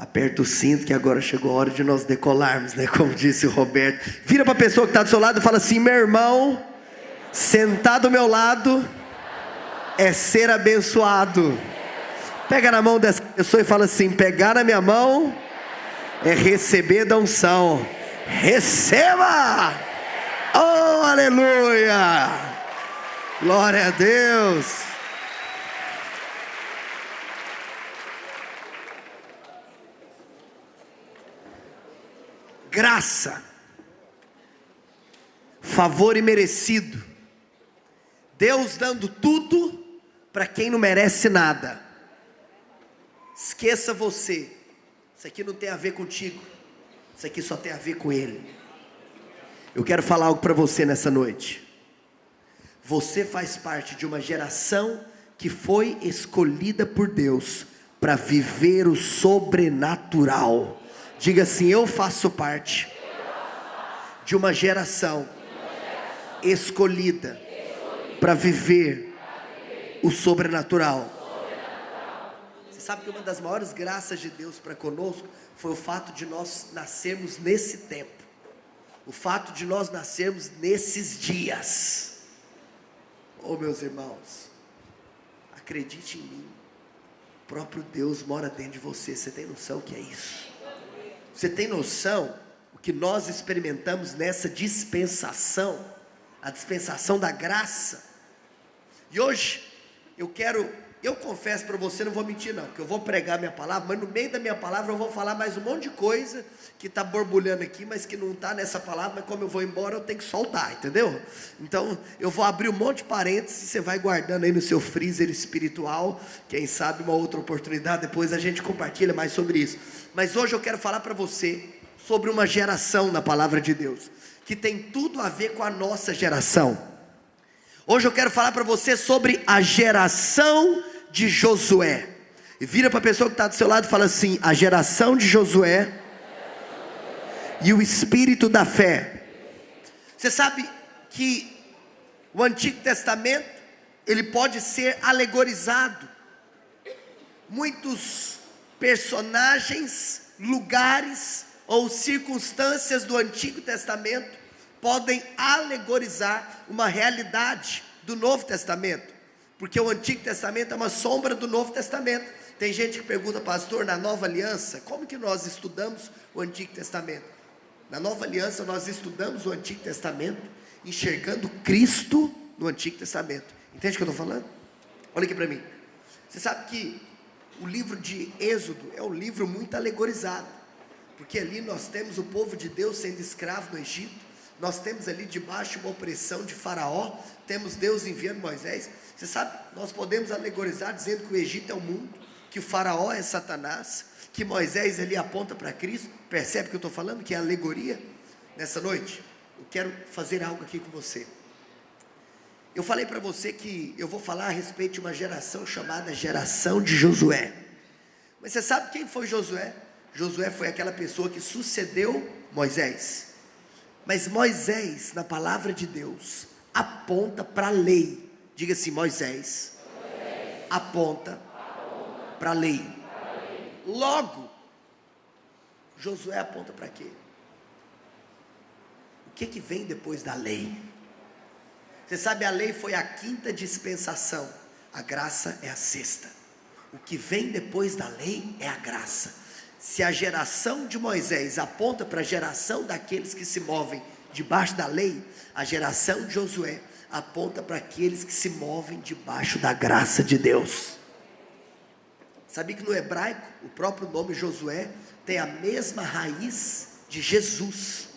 Aperta o cinto que agora chegou a hora de nós decolarmos, né? Como disse o Roberto. Vira para a pessoa que está do seu lado e fala assim: meu irmão, sentar do meu lado é ser abençoado. Pega na mão dessa pessoa e fala assim: pegar na minha mão é receber da unção. Receba! Oh, aleluia! Glória a Deus! Graça, favor imerecido, Deus dando tudo para quem não merece nada. Esqueça você, isso aqui não tem a ver contigo, isso aqui só tem a ver com Ele. Eu quero falar algo para você nessa noite. Você faz parte de uma geração que foi escolhida por Deus para viver o sobrenatural. Diga assim: eu faço parte de uma geração escolhida para viver o sobrenatural. Você sabe que uma das maiores graças de Deus para conosco foi o fato de nós nascermos nesse tempo, o fato de nós nascermos nesses dias. Oh, meus irmãos, acredite em mim, o próprio Deus mora dentro de você. Você tem noção o que é isso? Você tem noção o que nós experimentamos nessa dispensação, a dispensação da graça? E hoje eu confesso para você, não vou mentir não, porque eu vou pregar minha palavra, mas no meio da minha palavra eu vou falar mais um monte de coisa que está borbulhando aqui, mas que não está nessa palavra, mas como eu vou embora eu tenho que soltar, entendeu? Então eu vou abrir um monte de parênteses e você vai guardando aí no seu freezer espiritual. Quem sabe uma outra oportunidade depois a gente compartilha mais sobre isso. Mas hoje eu quero falar para você sobre uma geração na palavra de Deus, que tem tudo a ver com a nossa geração. Hoje eu quero falar para você sobre a geração de Josué. E vira para a pessoa que está do seu lado e fala assim: a geração de Josué e o espírito da fé. Você sabe que o Antigo Testamento, ele pode ser alegorizado. Muitos personagens, lugares ou circunstâncias do Antigo Testamento podem alegorizar uma realidade do Novo Testamento, porque o Antigo Testamento é uma sombra do Novo Testamento. Tem gente que pergunta: pastor, na Nova Aliança, como que nós estudamos o Antigo Testamento? Na Nova Aliança nós estudamos o Antigo Testamento enxergando Cristo no Antigo Testamento. Entende o que eu estou falando? Olha aqui para mim. Você sabe que o livro de Êxodo é um livro muito alegorizado, porque ali nós temos o povo de Deus sendo escravo no Egito. Nós temos ali debaixo uma opressão de Faraó, temos Deus enviando Moisés. Você sabe, nós podemos alegorizar dizendo que o Egito é o mundo, que o Faraó é Satanás, que Moisés ali aponta para Cristo. Percebe o que eu estou falando? Que é alegoria. Nessa noite, eu quero fazer algo aqui com você. Eu falei para você que eu vou falar a respeito de uma geração chamada geração de Josué. Mas você sabe quem foi Josué? Josué foi aquela pessoa que sucedeu Moisés. Mas Moisés, na palavra de Deus, aponta para a lei. Diga assim: Moisés aponta para a lei. Logo, Josué aponta para quê? O que vem depois da lei? Você sabe, a lei foi a quinta dispensação, a graça é a sexta. O que vem depois da lei é a graça. Se a geração de Moisés aponta para a geração daqueles que se movem debaixo da lei, a geração de Josué aponta para aqueles que se movem debaixo da graça de Deus. Sabia que no hebraico, o próprio nome Josué tem a mesma raiz de Jesus,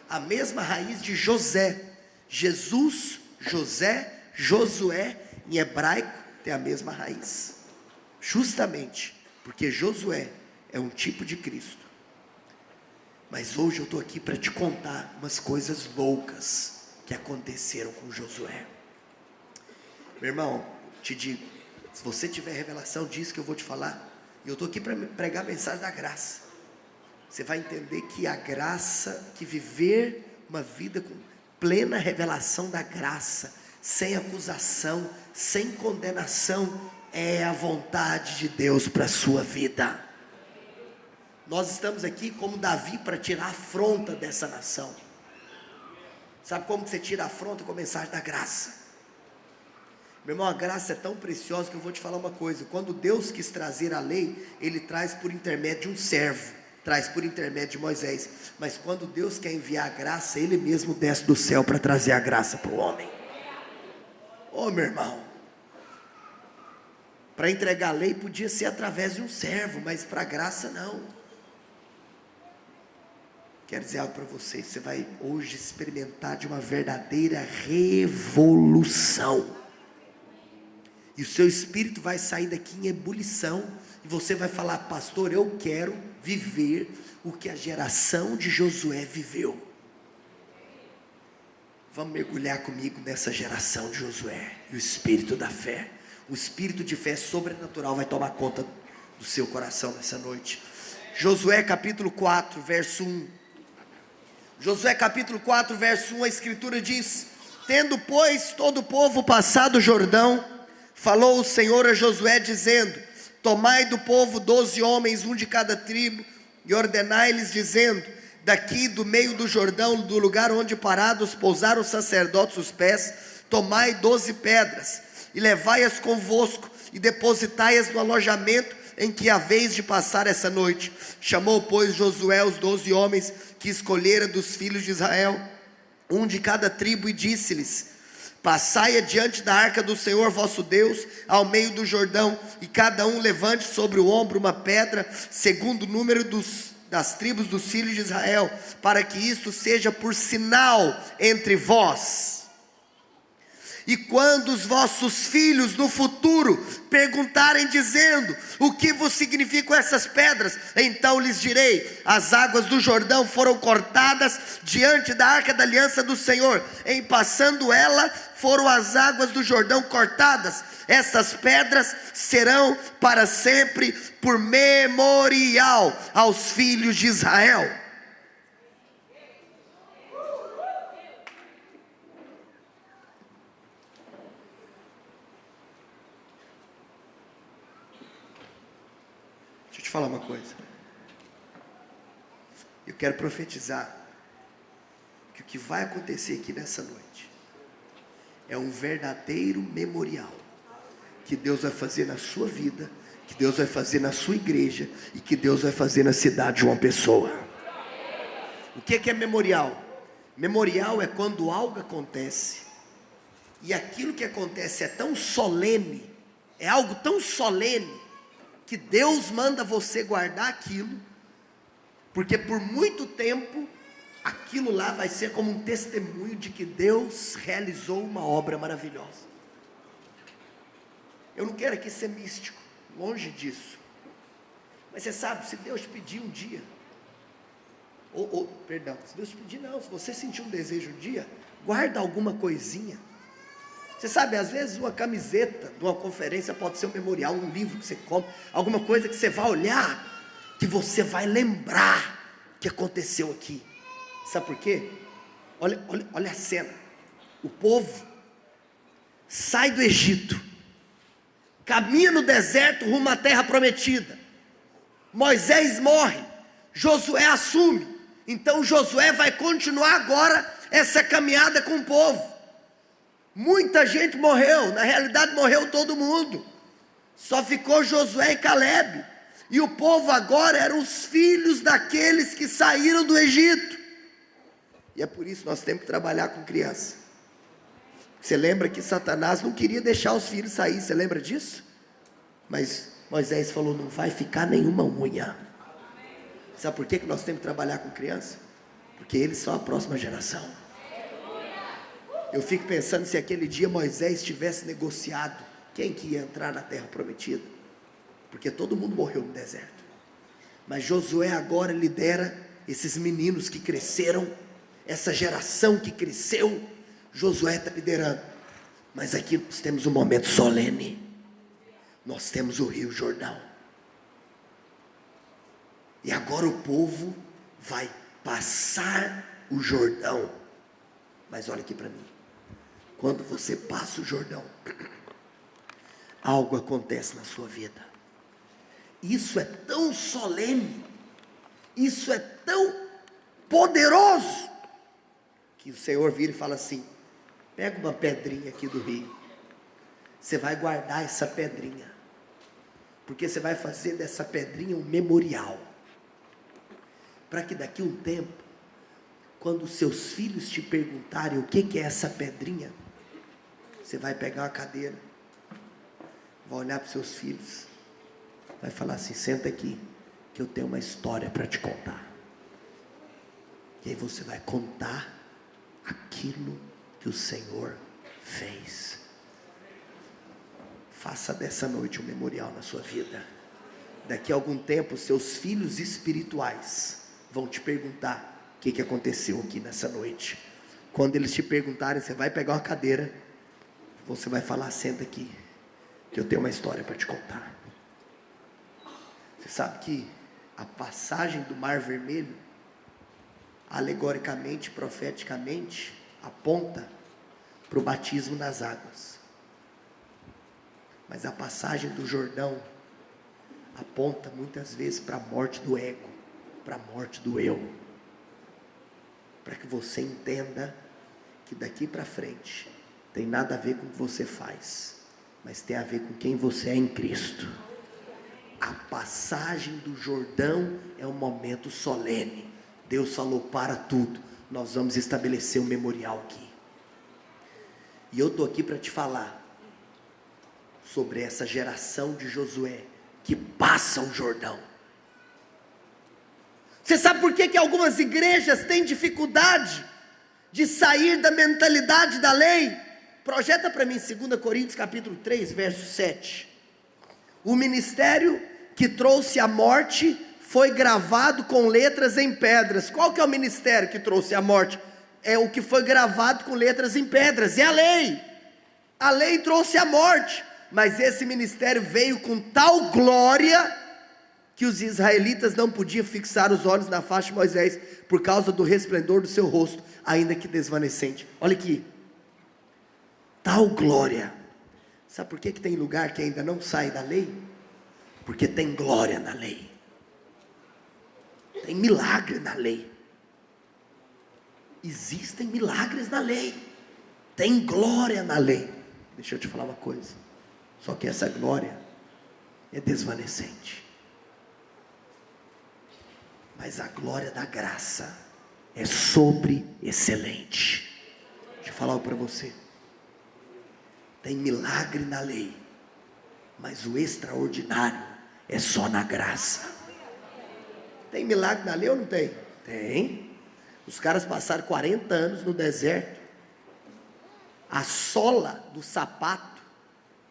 a mesma raiz de José. Jesus, José, Josué, em hebraico tem a mesma raiz, justamente porque Josué é um tipo de Cristo. Mas hoje eu estou aqui para te contar umas coisas loucas que aconteceram com Josué. Meu irmão, te digo, se você tiver revelação disso que eu vou te falar, e eu estou aqui para pregar a mensagem da graça, você vai entender que a graça, que viver uma vida com plena revelação da graça, sem acusação, sem condenação, é a vontade de Deus para a sua vida. Nós estamos aqui como Davi para tirar a afronta dessa nação. Sabe como que você tira a afronta? Com a mensagem da graça. Meu irmão, a graça é tão preciosa que eu vou te falar uma coisa. Quando Deus quis trazer a lei, Ele traz por intermédio de um servo, traz por intermédio de Moisés. Mas quando Deus quer enviar a graça, Ele mesmo desce do céu para trazer a graça para o homem. Ô meu irmão, para entregar a lei podia ser através de um servo, mas para a graça não. Quero dizer algo para vocês, você vai hoje experimentar de uma verdadeira revolução. E o seu espírito vai sair daqui em ebulição, e você vai falar: pastor, eu quero viver o que a geração de Josué viveu. Vamos mergulhar comigo nessa geração de Josué, e o espírito da fé, o espírito de fé sobrenatural vai tomar conta do seu coração nessa noite. Josué capítulo 4, verso 1. Josué capítulo 4, verso 1, a escritura diz: tendo pois todo o povo passado o Jordão, falou o Senhor a Josué dizendo: tomai do povo 12 homens, um de cada tribo, e ordenai-lhes dizendo: daqui do meio do Jordão, do lugar onde parados pousaram os sacerdotes os pés, tomai 12 pedras, e levai-as convosco, e depositai-as no alojamento em que haveis de passar essa noite. Chamou pois Josué os 12 homens que escolhera dos filhos de Israel, um de cada tribo, e disse-lhes: passai adiante da arca do Senhor vosso Deus, ao meio do Jordão, e cada um levante sobre o ombro uma pedra, segundo o número das tribos dos filhos de Israel, para que isto seja por sinal entre vós. E quando os vossos filhos no futuro perguntarem dizendo: o que vos significam essas pedras? Então lhes direi: as águas do Jordão foram cortadas diante da arca da aliança do Senhor. Em passando ela, foram as águas do Jordão cortadas. Essas pedras serão para sempre por memorial aos filhos de Israel. Deixa eu te falar uma coisa. Eu quero profetizar que o que vai acontecer aqui nessa noite é um verdadeiro memorial que Deus vai fazer na sua vida, que Deus vai fazer na sua igreja e que Deus vai fazer na cidade de uma pessoa. O que é memorial? Memorial é quando algo acontece e aquilo que acontece é tão solene, é algo tão solene, que Deus manda você guardar aquilo, porque por muito tempo aquilo lá vai ser como um testemunho de que Deus realizou uma obra maravilhosa. Eu não quero aqui ser místico, longe disso, mas você sabe, se Deus te pedir um dia, se Deus te pedir não, se você sentir um desejo um dia, guarda alguma coisinha. Você sabe, às vezes uma camiseta de uma conferência pode ser um memorial, um livro que você compra, alguma coisa que você vai olhar, que você vai lembrar que aconteceu aqui. Sabe por quê? Olha a cena. O povo sai do Egito, caminha no deserto rumo à terra prometida. Moisés morre, Josué assume. Então Josué vai continuar agora essa caminhada com o povo. Muita gente morreu, na realidade morreu todo mundo, só ficou Josué e Calebe, e o povo agora eram os filhos daqueles que saíram do Egito. E é por isso que nós temos que trabalhar com criança. Você lembra que Satanás não queria deixar os filhos sair, você lembra disso? Mas Moisés falou: não vai ficar nenhuma unha. Sabe por que nós temos que trabalhar com criança? Porque eles são a próxima geração. Eu fico pensando, se aquele dia Moisés tivesse negociado quem que ia entrar na terra prometida, porque todo mundo morreu no deserto. Mas Josué agora lidera esses meninos que cresceram, essa geração que cresceu, Josué está liderando. Mas aqui nós temos um momento solene, nós temos o Rio Jordão, e agora o povo vai passar o Jordão. Mas olha aqui para mim, quando você passa o Jordão, algo acontece na sua vida. Isso é tão solene Isso é tão poderoso, que o Senhor vira e fala assim: pega uma pedrinha aqui do rio, você vai guardar essa pedrinha, porque você vai fazer dessa pedrinha um memorial, para que daqui a um tempo, quando seus filhos te perguntarem o que é essa pedrinha, você vai pegar uma cadeira, vai olhar para os seus filhos, vai falar assim: senta aqui, que eu tenho uma história para te contar. E aí você vai contar aquilo que o Senhor fez. Faça dessa noite um memorial na sua vida. Daqui a algum tempo, seus filhos espirituais vão te perguntar o que aconteceu aqui nessa noite. Quando eles te perguntarem, você vai pegar uma cadeira, você vai falar: senta aqui, que eu tenho uma história para te contar. Você sabe que a passagem do Mar Vermelho, alegoricamente, profeticamente, aponta para o batismo nas águas. Mas a passagem do Jordão aponta muitas vezes para a morte do ego, para a morte do eu. Para que você entenda que daqui para frente tem nada a ver com o que você faz, mas tem a ver com quem você é em Cristo. A passagem do Jordão é um momento solene. Deus falou: para tudo, nós vamos estabelecer um memorial aqui. E eu estou aqui para te falar sobre essa geração de Josué que passa o Jordão. Você sabe por que algumas igrejas têm dificuldade de sair da mentalidade da lei? Projeta para mim 2 Coríntios capítulo 3, verso 7. O ministério que trouxe a morte foi gravado com letras em pedras. Qual que é o ministério que trouxe a morte? É o que foi gravado com letras em pedras, é a lei. A lei trouxe a morte, mas esse ministério veio com tal glória que os israelitas não podiam fixar os olhos na face de Moisés, por causa do resplendor do seu rosto, ainda que desvanecente. Olha aqui, tal glória. Sabe por que tem lugar que ainda não sai da lei? Porque tem glória na lei, tem milagre na lei. Existem milagres na lei, tem glória na lei. Deixa eu te falar uma coisa, só que essa glória é desvanecente, mas a glória da graça é sobre excelente. Deixa eu falar algo para você. Tem milagre na lei, mas o extraordinário é só na graça. Tem milagre na lei ou não tem? Tem. Os caras passaram 40 anos no deserto, a sola do sapato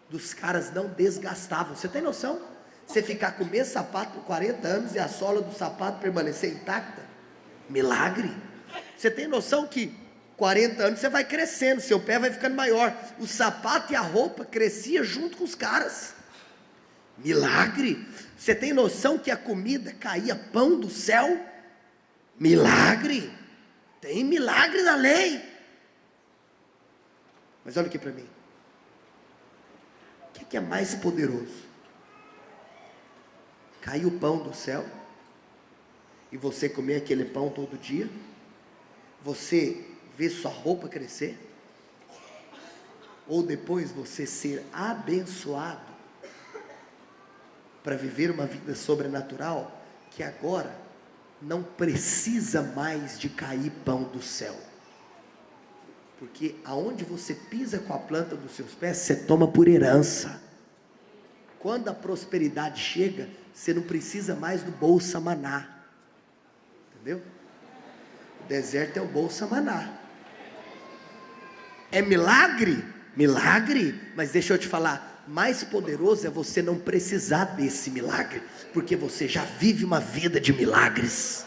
dos caras não desgastavam. Você tem noção? Você ficar com o mesmo sapato por 40 anos e a sola do sapato permanecer intacta? Milagre. Você tem noção que 40 anos você vai crescendo, seu pé vai ficando maior, o sapato e a roupa crescia junto com os caras? Milagre. Você tem noção que a comida caía pão do céu? Milagre. Tem milagre na lei. Mas olha aqui para mim, o que é mais poderoso? Cair o pão do céu e você comer aquele pão todo dia? Você ver sua roupa crescer? Ou depois você ser abençoado para viver uma vida sobrenatural, que agora não precisa mais de cair pão do céu, porque aonde você pisa com a planta dos seus pés, você toma por herança. Quando a prosperidade chega, você não precisa mais do bolsa maná, entendeu? O deserto é o bolsa maná. É milagre? Milagre, mas deixa eu te falar, mais poderoso é você não precisar desse milagre, porque você já vive uma vida de milagres.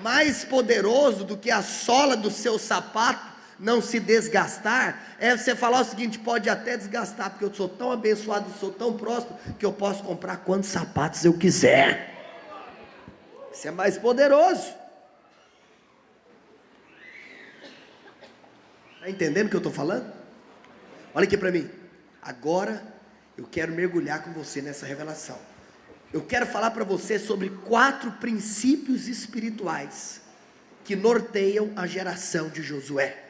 Mais poderoso do que a sola do seu sapato não se desgastar, é você falar o seguinte: pode até desgastar, porque eu sou tão abençoado, sou tão próspero, que eu posso comprar quantos sapatos eu quiser. Isso é mais poderoso. Está entendendo o que eu estou falando? Olha aqui para mim. Agora eu quero mergulhar com você nessa revelação. eu quero falar para você sobre 4 princípios espirituais que norteiam a geração de Josué.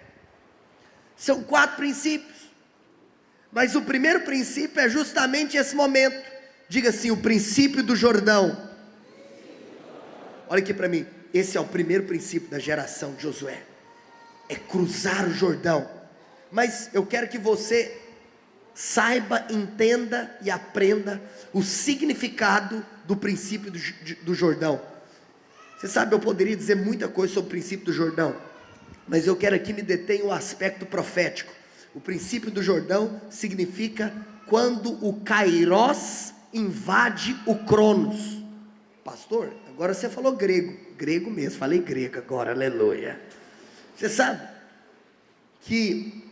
São 4 princípios, mas o primeiro princípio é justamente esse momento. Diga assim: o princípio do Jordão. Olha aqui para mim, esse é o primeiro princípio da geração de Josué, é cruzar o Jordão. Mas eu quero que você saiba, entenda e aprenda o significado do princípio do Jordão. Você sabe, eu poderia dizer muita coisa sobre o princípio do Jordão, mas eu quero aqui me deter no aspecto profético. O princípio do Jordão significa quando o Kairos invade o Cronos. Pastor, agora você falou grego mesmo, falei grego agora, aleluia. Você sabe que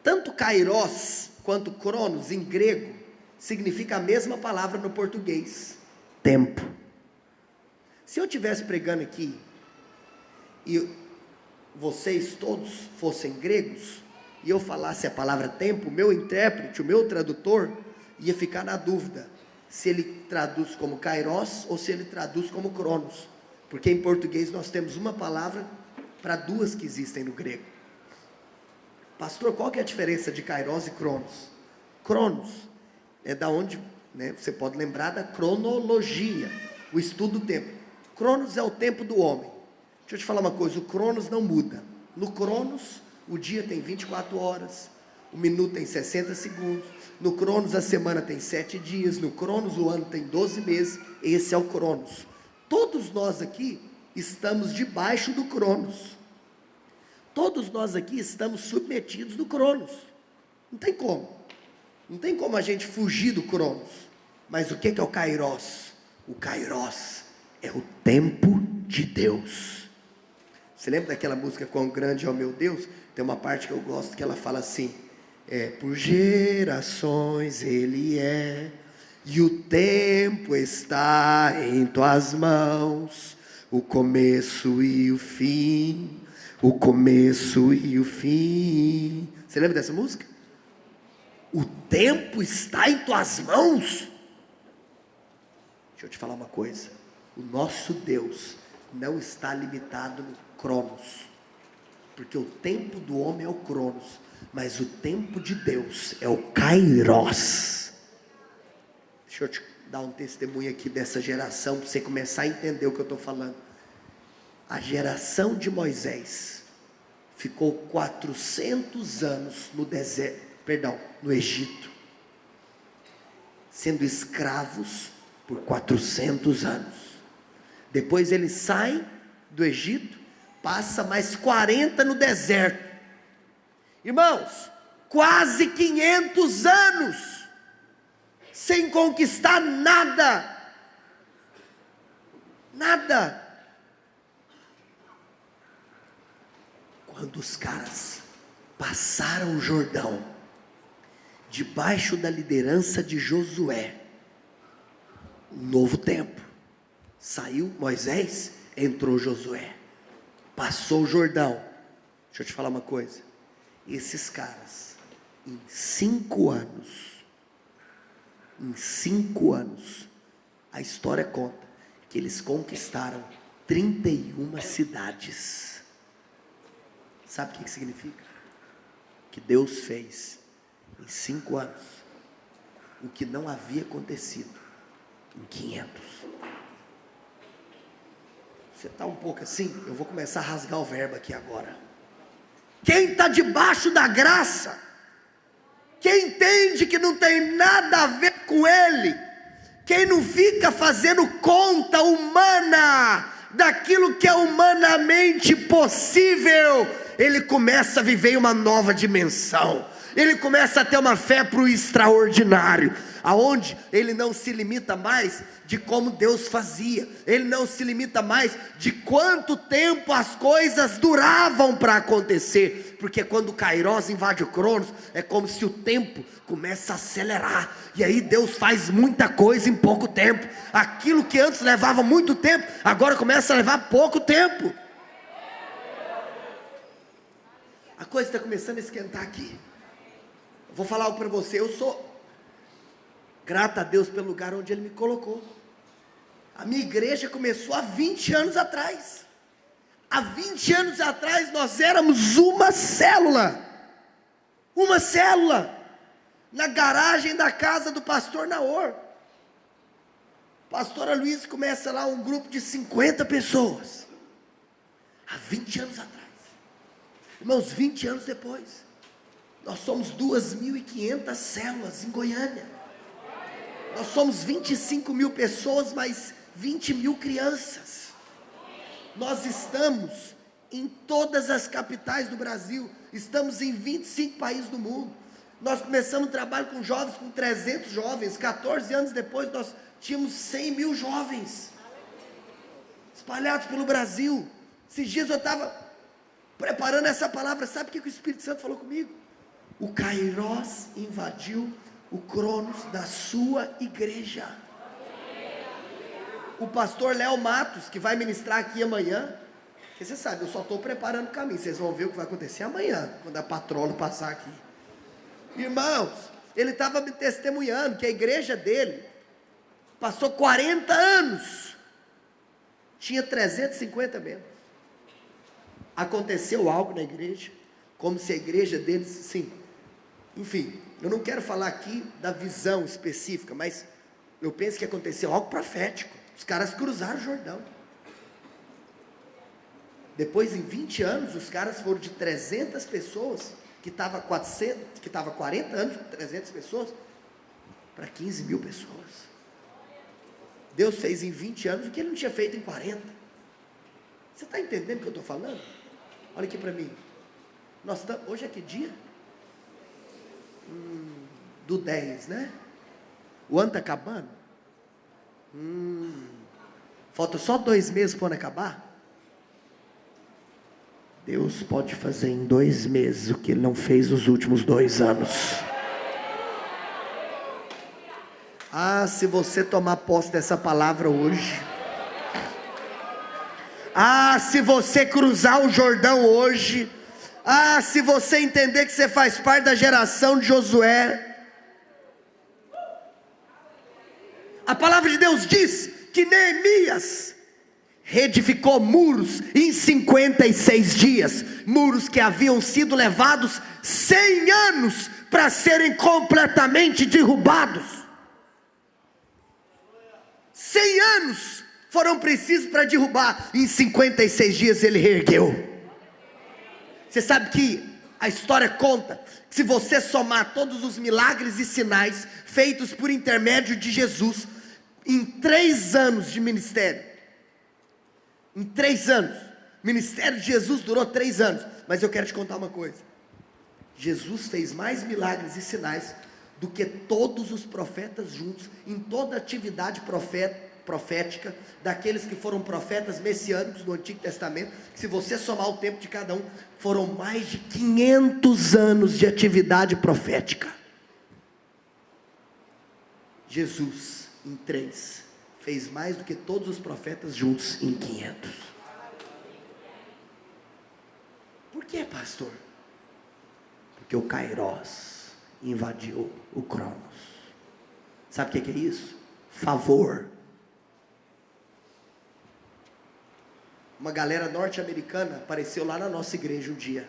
tanto Kairos quanto Cronos em grego significa a mesma palavra no português: tempo. Se eu estivesse pregando aqui e vocês todos fossem gregos e eu falasse a palavra tempo, o meu intérprete, o meu tradutor ia ficar na dúvida se ele traduz como Kairos ou se ele traduz como Cronos, porque em português nós temos uma palavra para 2 que existem no grego. Pastor, qual que é a diferença de Kairos e Cronos? Cronos é da onde, você pode lembrar da cronologia, o estudo do tempo. Cronos é o tempo do homem. Deixa eu te falar uma coisa, o Cronos não muda. No Cronos, o dia tem 24 horas, o minuto tem 60 segundos, no Cronos a semana tem 7 dias, no Cronos o ano tem 12 meses, esse é o Cronos. Todos nós aqui estamos debaixo do Cronos. Todos nós aqui estamos submetidos do Cronos. Não tem como a gente fugir do Cronos. Mas o que é o Kairos? O Kairos é o tempo de Deus. Você lembra daquela música Quão Grande é o Meu Deus? Tem uma parte que eu gosto que ela fala assim: por gerações Ele é, e o tempo está em tuas mãos, o começo e o fim, o começo e o fim. Você lembra dessa música? O tempo está em tuas mãos. Deixa eu te falar uma coisa, o nosso Deus não está limitado no Cronos, porque o tempo do homem é o Cronos, mas o tempo de Deus é o Kairos. Deixa eu te dar um testemunho aqui dessa geração, para você começar a entender o que eu estou falando. A geração de Moisés ficou 400 anos no deserto, no Egito, sendo escravos por 400 anos. Depois eles saem do Egito, passa mais 40 no deserto. Irmãos, quase 500 anos sem conquistar nada. Nada. Quando os caras passaram o Jordão, debaixo da liderança de Josué, um novo tempo. Saiu Moisés, entrou Josué, passou o Jordão. Deixa eu te falar uma coisa, esses caras, em 5 anos, a história conta que eles conquistaram 31 cidades. Sabe o que significa? Que Deus fez em 5 anos o que não havia acontecido em 500. Você está um pouco assim? Eu vou começar a rasgar o verbo aqui agora. Quem está debaixo da graça, quem entende que não tem nada a ver com ele, quem não fica fazendo conta humana daquilo que é humanamente possível, ele começa a viver em uma nova dimensão. Ele começa a ter uma fé para o extraordinário, aonde ele não se limita mais de como Deus fazia, ele não se limita mais de quanto tempo as coisas duravam para acontecer, porque quando o Kairos invade o Cronos, é como se o tempo começa a acelerar, e aí Deus faz muita coisa em pouco tempo. Aquilo que antes levava muito tempo, agora começa a levar pouco tempo. A coisa está começando a esquentar aqui. Vou falar algo para você, eu sou grato a Deus pelo lugar onde Ele me colocou. A minha igreja começou há 20 anos atrás. Há 20 anos atrás nós éramos uma célula. Uma célula. Na garagem da casa do pastor Naor. Pastora Luiz começa lá um grupo de 50 pessoas. Há 20 anos atrás. Irmãos, 20 anos depois, nós somos 2.500 células em Goiânia. Nós somos 25 mil pessoas, mais 20 mil crianças. Nós estamos em todas as capitais do Brasil. Estamos em 25 países do mundo. Nós começamos o trabalho com jovens, com 300 jovens. 14 anos depois nós tínhamos 100 mil jovens espalhados pelo Brasil. Esses dias eu estava preparando essa palavra. Sabe o que o Espírito Santo falou comigo? O Kairos invadiu o Cronos da sua igreja. O pastor Léo Matos, que vai ministrar aqui amanhã, porque você sabe, eu só estou preparando o caminho. Vocês vão ver o que vai acontecer amanhã, quando a patrola passar aqui. Irmãos, ele estava me testemunhando que a igreja dele passou 40 anos, tinha 350 membros. Aconteceu algo na igreja, como se a igreja deles, sim, enfim, eu não quero falar aqui da visão específica, mas eu penso que aconteceu algo profético. Os caras cruzaram o Jordão. Depois, em 20 anos, os caras foram de 300 pessoas, que estava 40 anos com 300 pessoas, para 15 mil pessoas. Deus fez em 20 anos o que ele não tinha feito em 40. Você está entendendo o que eu estou falando? Olha aqui para mim. Hoje é que dia? Do 10, né? O ano está acabando? Falta só 2 meses para o ano acabar? Deus pode fazer em 2 meses o que Ele não fez nos últimos 2 anos. Ah, se você tomar posse dessa palavra hoje. Ah, se você cruzar o Jordão hoje. Ah, se você entender que você faz parte da geração de Josué. A palavra de Deus diz que Neemias reedificou muros em 56 dias. Muros que haviam sido levados 100 anos para serem completamente derrubados. 100 anos foram precisos para derrubar. Em 56 dias ele reergueu. Você sabe que a história conta que se você somar todos os milagres e sinais feitos por intermédio de Jesus, em 3 anos de ministério, em 3 anos, o ministério de Jesus durou 3 anos, mas eu quero te contar uma coisa, Jesus fez mais milagres e sinais do que todos os profetas juntos, em toda a atividade profética, daqueles que foram profetas messiânicos do Antigo Testamento, que se você somar o tempo de cada um, foram mais de 500 anos de atividade profética. Jesus, em 3, fez mais do que todos os profetas juntos em 500. Por que, pastor? Porque o Kairos invadiu o Cronos. Sabe o que é isso? Favor. Uma galera norte-americana apareceu lá na nossa igreja um dia.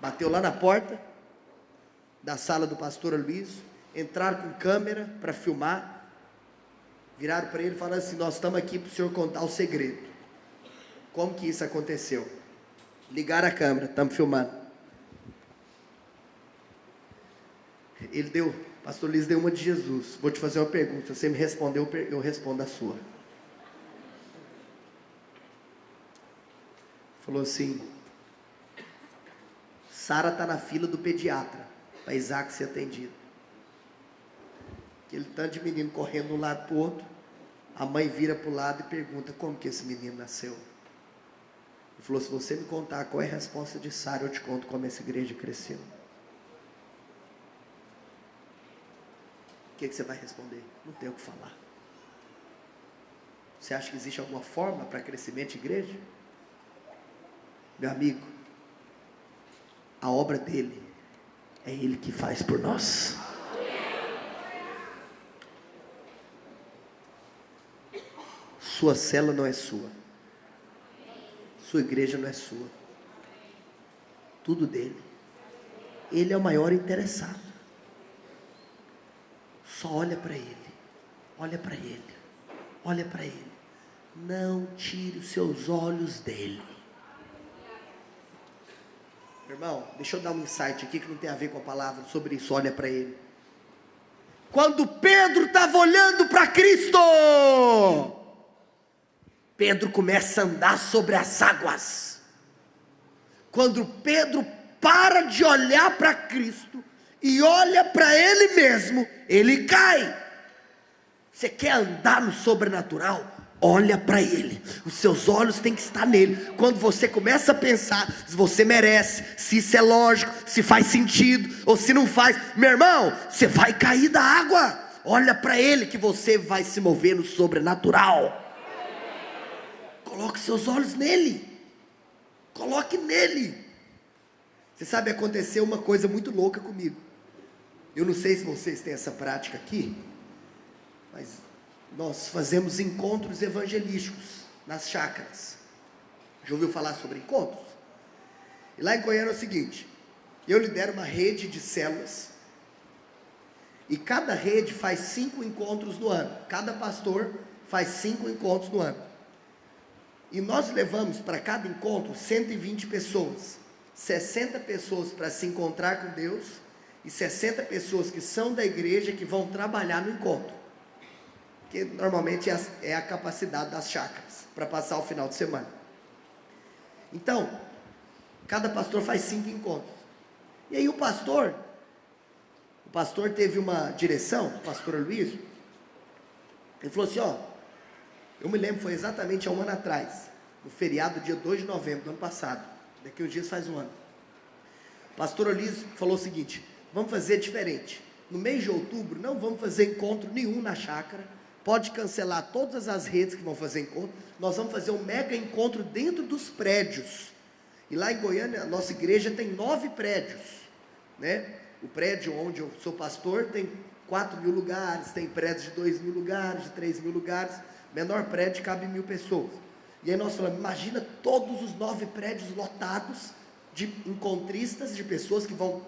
Bateu lá na porta da sala do pastor Luiz. Entraram com câmera para filmar. Viraram para ele e falaram assim: nós estamos aqui para o senhor contar o segredo. Como que isso aconteceu? Ligaram a câmera, estamos filmando. Pastor Luiz deu uma de Jesus. Vou te fazer uma pergunta. Se você me responder, eu respondo a sua. Falou assim: Sara está na fila do pediatra para Isaac ser atendido. Aquele tanto de menino correndo de um lado para o outro. A mãe vira para o lado e pergunta: como que esse menino nasceu? Ele falou: se você me contar qual é a resposta de Sara, eu te conto como essa igreja cresceu. O que você vai responder? Não tem o que falar. Você acha que existe alguma forma para crescimento de igreja? Meu amigo, a obra dele é ele que faz por nós. Sua célula não é sua. Sua igreja não é sua. Tudo dele. Ele é o maior interessado. Só olha para ele. Olha para ele. Olha para ele. Não tire os seus olhos dele. Irmão, deixa eu dar um insight aqui que não tem a ver com a palavra sobre isso. Olha para ele. Quando Pedro estava olhando para Cristo, Pedro começa a andar sobre as águas. Quando Pedro para de olhar para Cristo e olha para ele mesmo, ele cai. Você quer andar no sobrenatural? Olha para ele, os seus olhos têm que estar nele. Quando você começa a pensar se você merece, se isso é lógico, se faz sentido ou se não faz, meu irmão, você vai cair da água. Olha para ele que você vai se mover no sobrenatural. Coloque seus olhos nele. Coloque nele. Você sabe, aconteceu uma coisa muito louca comigo. Eu não sei se vocês têm essa prática aqui, mas nós fazemos encontros evangelísticos nas chácaras. Já ouviu falar sobre encontros? E lá em Goiânia é o seguinte: eu lidero uma rede de células, e cada rede faz 5 encontros no ano. Cada pastor faz 5 encontros no ano. E nós levamos para cada encontro 120 pessoas. 60 pessoas para se encontrar com Deus, e 60 pessoas que são da igreja que vão trabalhar no encontro. Que normalmente é a capacidade das chácaras, para passar o final de semana. Então, cada pastor faz 5 encontros. E aí o pastor teve uma direção, o pastor Luiz, ele falou assim, eu me lembro, foi exatamente há um ano atrás, no feriado dia 2 de novembro do ano passado, daqui uns dias faz um ano. O pastor Luiz falou o seguinte: vamos fazer diferente. No mês de outubro não vamos fazer encontro nenhum na chácara. Pode cancelar todas as redes que vão fazer encontro. Nós vamos fazer um mega encontro dentro dos prédios. E lá em Goiânia, a nossa igreja tem 9 prédios, né? O prédio onde eu sou pastor tem 4.000 lugares, tem prédios de 2.000 lugares, de 3.000 lugares. Menor prédio cabe 1.000 pessoas. E aí nós falamos, imagina todos os 9 prédios lotados de encontristas, de pessoas que vão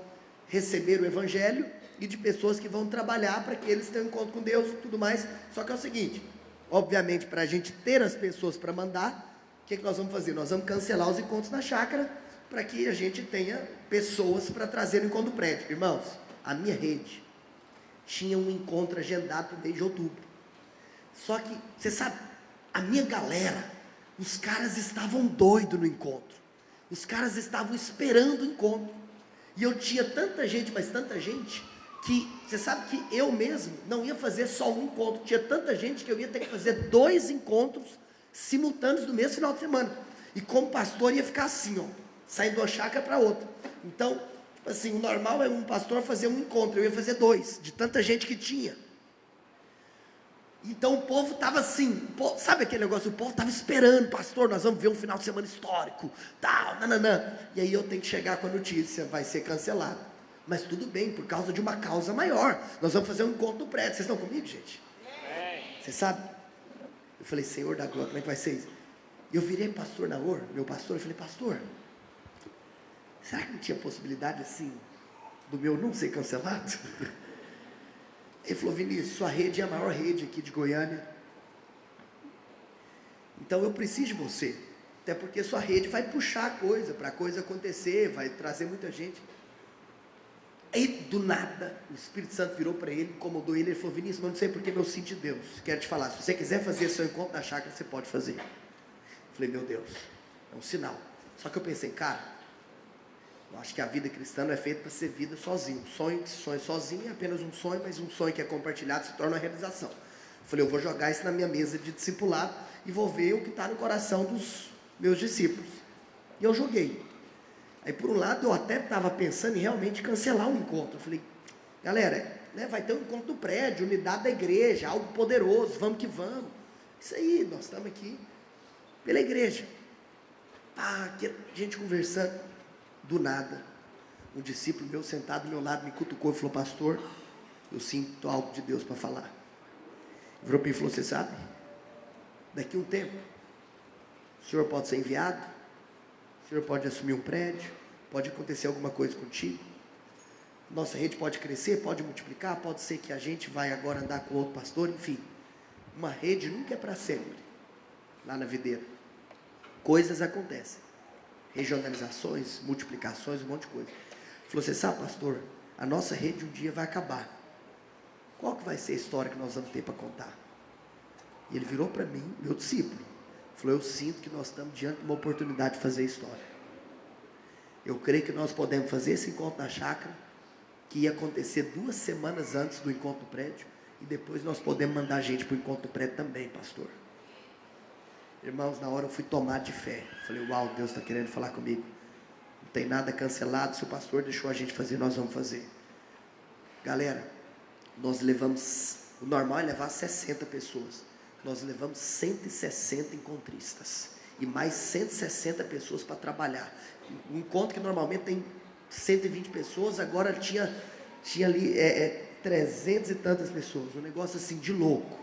receber o evangelho e de pessoas que vão trabalhar para que eles tenham um encontro com Deus e tudo mais. Só que é o seguinte, obviamente, para a gente ter as pessoas para mandar, o que nós vamos fazer? Nós vamos cancelar os encontros na chácara, para que a gente tenha pessoas para trazer no encontro do prédio. Irmãos, a minha rede tinha um encontro agendado para o mês de outubro. Só que, você sabe, a minha galera, os caras estavam doidos no encontro. Os caras estavam esperando o encontro. E eu tinha tanta gente, mas tanta gente, que você sabe que eu mesmo não ia fazer só um encontro. Tinha tanta gente que eu ia ter que fazer 2 encontros simultâneos no mesmo final de semana. E como pastor ia ficar assim, saindo de uma chácara para outra. Então, assim, o normal é um pastor fazer um encontro, eu ia fazer 2, de tanta gente que tinha. Então o povo estava assim, sabe aquele negócio, o povo estava esperando, pastor, nós vamos ver um final de semana histórico, tal, nananã. E aí eu tenho que chegar com a notícia, vai ser cancelado. Mas tudo bem, por causa de uma causa maior, nós vamos fazer um encontro no prédio. Vocês estão comigo, gente? Você sabe? Eu falei, Senhor da glória, como é que vai ser isso? E eu virei pastor Naor, meu pastor, eu falei, pastor, será que não tinha possibilidade assim, do meu não ser cancelado? Ele falou, Vinícius, sua rede é a maior rede aqui de Goiânia. Então eu preciso de você. Até porque sua rede vai puxar a coisa, para a coisa acontecer, vai trazer muita gente. Aí do nada, o Espírito Santo virou para ele, incomodou ele, ele falou, Vinícius, mas não sei porque eu sinto de Deus. Quero te falar, se você quiser fazer seu encontro na chácara, você pode fazer. Eu falei, meu Deus, é um sinal. Só que eu pensei, cara, eu acho que a vida cristã não é feita para ser vida sozinho. Um sonho que se sonha sozinho é apenas um sonho, mas um sonho que é compartilhado se torna uma realização. Eu falei, eu vou jogar isso na minha mesa de discipulado e vou ver o que está no coração dos meus discípulos. E eu joguei. Aí por um lado eu até estava pensando em realmente cancelar um encontro. Eu falei, galera, vai ter um encontro do prédio, unidade da igreja, algo poderoso, vamos que vamos. Isso aí, nós estamos aqui pela igreja. Aqui, gente conversando. Do nada, um discípulo meu sentado do meu lado me cutucou e falou, pastor, eu sinto algo de Deus para falar. Virou para mim e falou, você sabe? Daqui a um tempo, o senhor pode ser enviado, o senhor pode assumir um prédio, pode acontecer alguma coisa contigo, nossa rede pode crescer, pode multiplicar, pode ser que a gente vai agora andar com outro pastor, enfim, uma rede nunca é para sempre, lá na videira, coisas acontecem, regionalizações, multiplicações, um monte de coisa. Ele falou: você sabe, pastor, a nossa rede um dia vai acabar, qual que vai ser a história que nós vamos ter para contar? E ele virou para mim, meu discípulo, falou: eu sinto que nós estamos diante de uma oportunidade de fazer história. Eu creio que nós podemos fazer esse encontro na chácara, que ia acontecer 2 semanas antes do encontro do prédio, e depois nós podemos mandar gente para o encontro do prédio também, pastor. Irmãos, na hora eu fui tomado de fé, falei: uau, Deus está querendo falar comigo, não tem nada cancelado, se o pastor deixou a gente fazer, nós vamos fazer. Galera, nós levamos, o normal é levar 60 pessoas, nós levamos 160 encontristas, e mais 160 pessoas para trabalhar, um encontro que normalmente tem 120 pessoas, agora tinha ali 300 e tantas pessoas, um negócio assim de louco,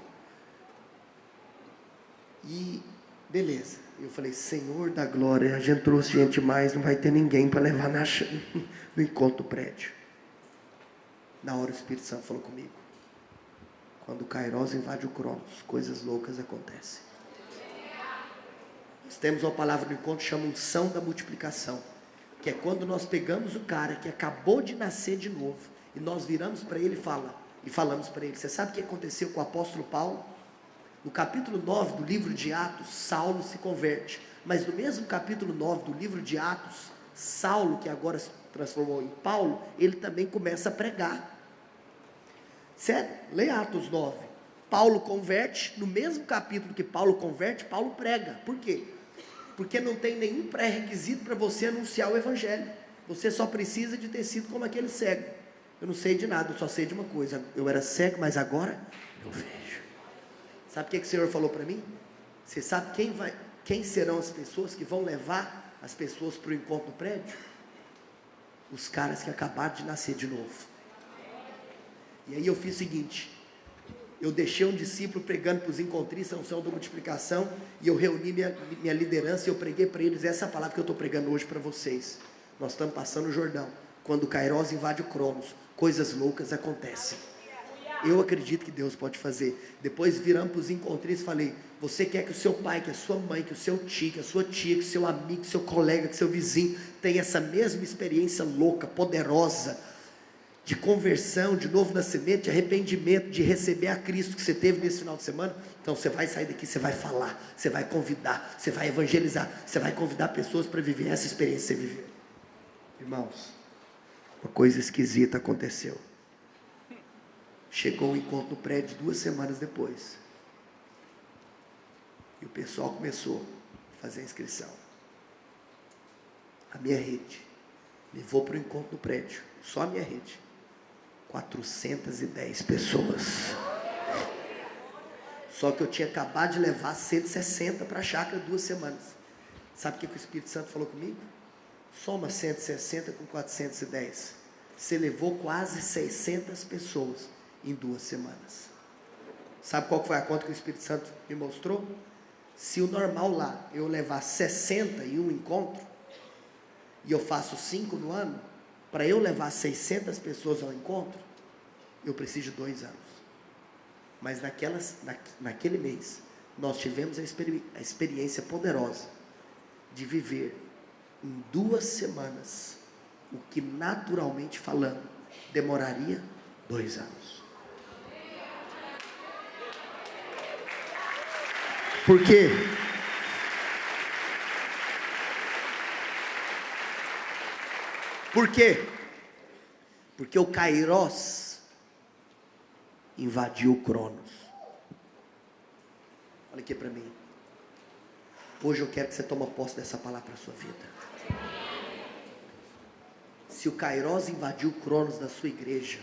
e beleza, eu falei: Senhor da glória, a gente trouxe gente mais, não vai ter ninguém para levar no encontro do prédio. Na hora o Espírito Santo falou comigo: quando o Kairos invade o Cronos, coisas loucas acontecem. Nós temos uma palavra no encontro que chama unção da multiplicação, que é quando nós pegamos o cara que acabou de nascer de novo, e nós viramos para ele e falamos para ele. Você sabe o que aconteceu com o apóstolo Paulo? No capítulo 9 do livro de Atos, Saulo se converte, mas no mesmo capítulo 9 do livro de Atos, Saulo, que agora se transformou em Paulo, ele também começa a pregar. Sério, lê Atos 9, Paulo converte, no mesmo capítulo que Paulo converte, Paulo prega. Por quê? Porque não tem nenhum pré-requisito para você anunciar o evangelho, você só precisa de ter sido como aquele cego. Eu não sei de nada, eu só sei de uma coisa: eu era cego, mas agora eu vejo. Sabe o que o Senhor falou para mim? Você sabe quem serão as pessoas que vão levar as pessoas para o encontro no prédio? Os caras que acabaram de nascer de novo. E aí eu fiz o seguinte: eu deixei um discípulo pregando para os encontristas a unção da multiplicação, e eu reuni minha liderança, e eu preguei para eles essa palavra que eu estou pregando hoje para vocês. Nós estamos passando o Jordão, quando o Kairos invade o Cronos, coisas loucas acontecem. Eu acredito que Deus pode fazer. Depois viramos para os encontristas e falei: você quer que o seu pai, que a sua mãe, que o seu tio, que a sua tia, que o seu amigo, que o seu colega, que o seu vizinho tenha essa mesma experiência louca, poderosa, de conversão, de novo nascimento, de arrependimento, de receber a Cristo que você teve nesse final de semana? Então você vai sair daqui, você vai falar, você vai convidar, você vai evangelizar, você vai convidar pessoas para viver essa experiência que você viveu. Irmãos, uma coisa esquisita aconteceu. Chegou o encontro no prédio 2 semanas depois, e o pessoal começou a fazer a inscrição. A minha rede levou para o encontro no prédio, só a minha rede, 410 pessoas. Só que eu tinha acabado de levar 160 para a chácara 2 semanas. Sabe o que o Espírito Santo falou comigo? Soma 160 com 410. Você levou quase 600 pessoas em 2 semanas. Sabe qual foi a conta que o Espírito Santo me mostrou? Se o normal lá, eu levar 60 em um encontro, e eu faço 5 no ano, para eu levar 600 pessoas ao encontro, eu preciso de 2 anos. Mas naquele mês, nós tivemos a experiência poderosa de viver em 2 semanas o que naturalmente falando demoraria 2 anos. Por quê? Por quê? Porque o Kairos invadiu o Cronos. Olha aqui para mim. Hoje eu quero que você tome posse dessa palavra para a sua vida. Se o Kairos invadiu o Cronos da sua igreja,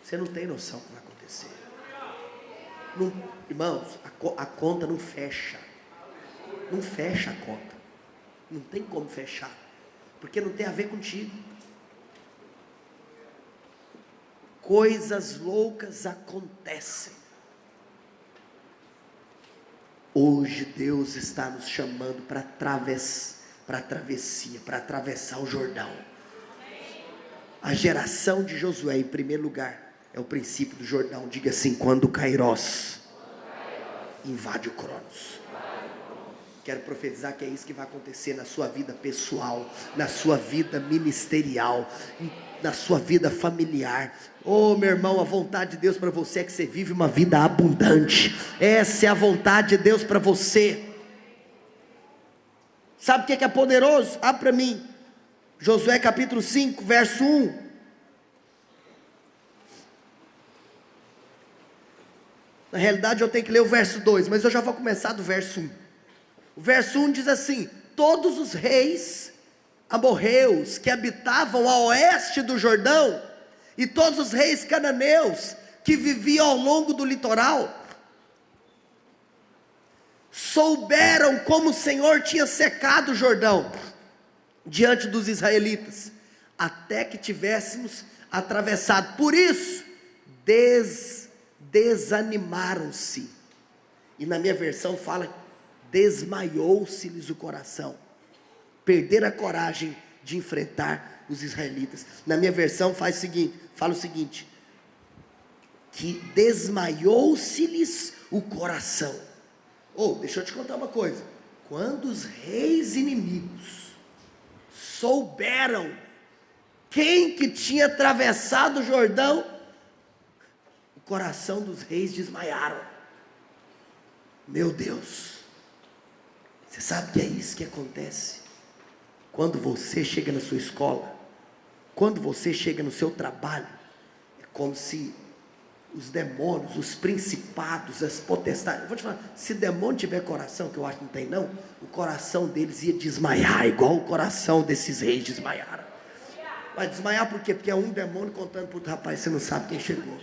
você não tem noção do que vai acontecer. Não, irmãos, a conta não fecha. Não fecha a conta. Não tem como fechar. Porque não tem a ver contigo. Coisas loucas acontecem. Hoje Deus está nos chamando para travessia, para atravessar o Jordão. A geração de Josué, em primeiro lugar, é o princípio do Jordão. Diga assim: quando o Kairós invade o Cronos. Quero profetizar que é isso que vai acontecer na sua vida pessoal, na sua vida ministerial, na sua vida familiar. Oh, meu irmão, a vontade de Deus para você é que você vive uma vida abundante. Essa é a vontade de Deus para você. Sabe o que é poderoso? Abre para mim Josué capítulo 5, verso 1. Na realidade eu tenho que ler o verso 2, mas eu já vou começar do verso 1. O verso 1 diz assim: todos os reis amorreus que habitavam a oeste do Jordão, e todos os reis cananeus que viviam ao longo do litoral, souberam como o Senhor tinha secado o Jordão diante dos israelitas, até que tivéssemos atravessado. Por isso desanimaram-se. E na minha versão fala: desmaiou-se-lhes o coração. Perderam a coragem de enfrentar os israelitas. Na minha versão fala o seguinte: que desmaiou-se-lhes o coração. Deixa eu te contar uma coisa. Quando os reis inimigos souberam quem que tinha atravessado o Jordão, o coração dos reis desmaiaram. Meu Deus! Você sabe que é isso que acontece quando você chega na sua escola, quando você chega no seu trabalho. É como se os demônios, os principados, as potestades, eu vou te falar, se demônio tiver coração, que eu acho que não tem não, o coração deles ia desmaiar, igual o coração desses reis desmaiaram. Vai desmaiar por quê? Porque é um demônio contando para o rapaz, você não sabe quem chegou.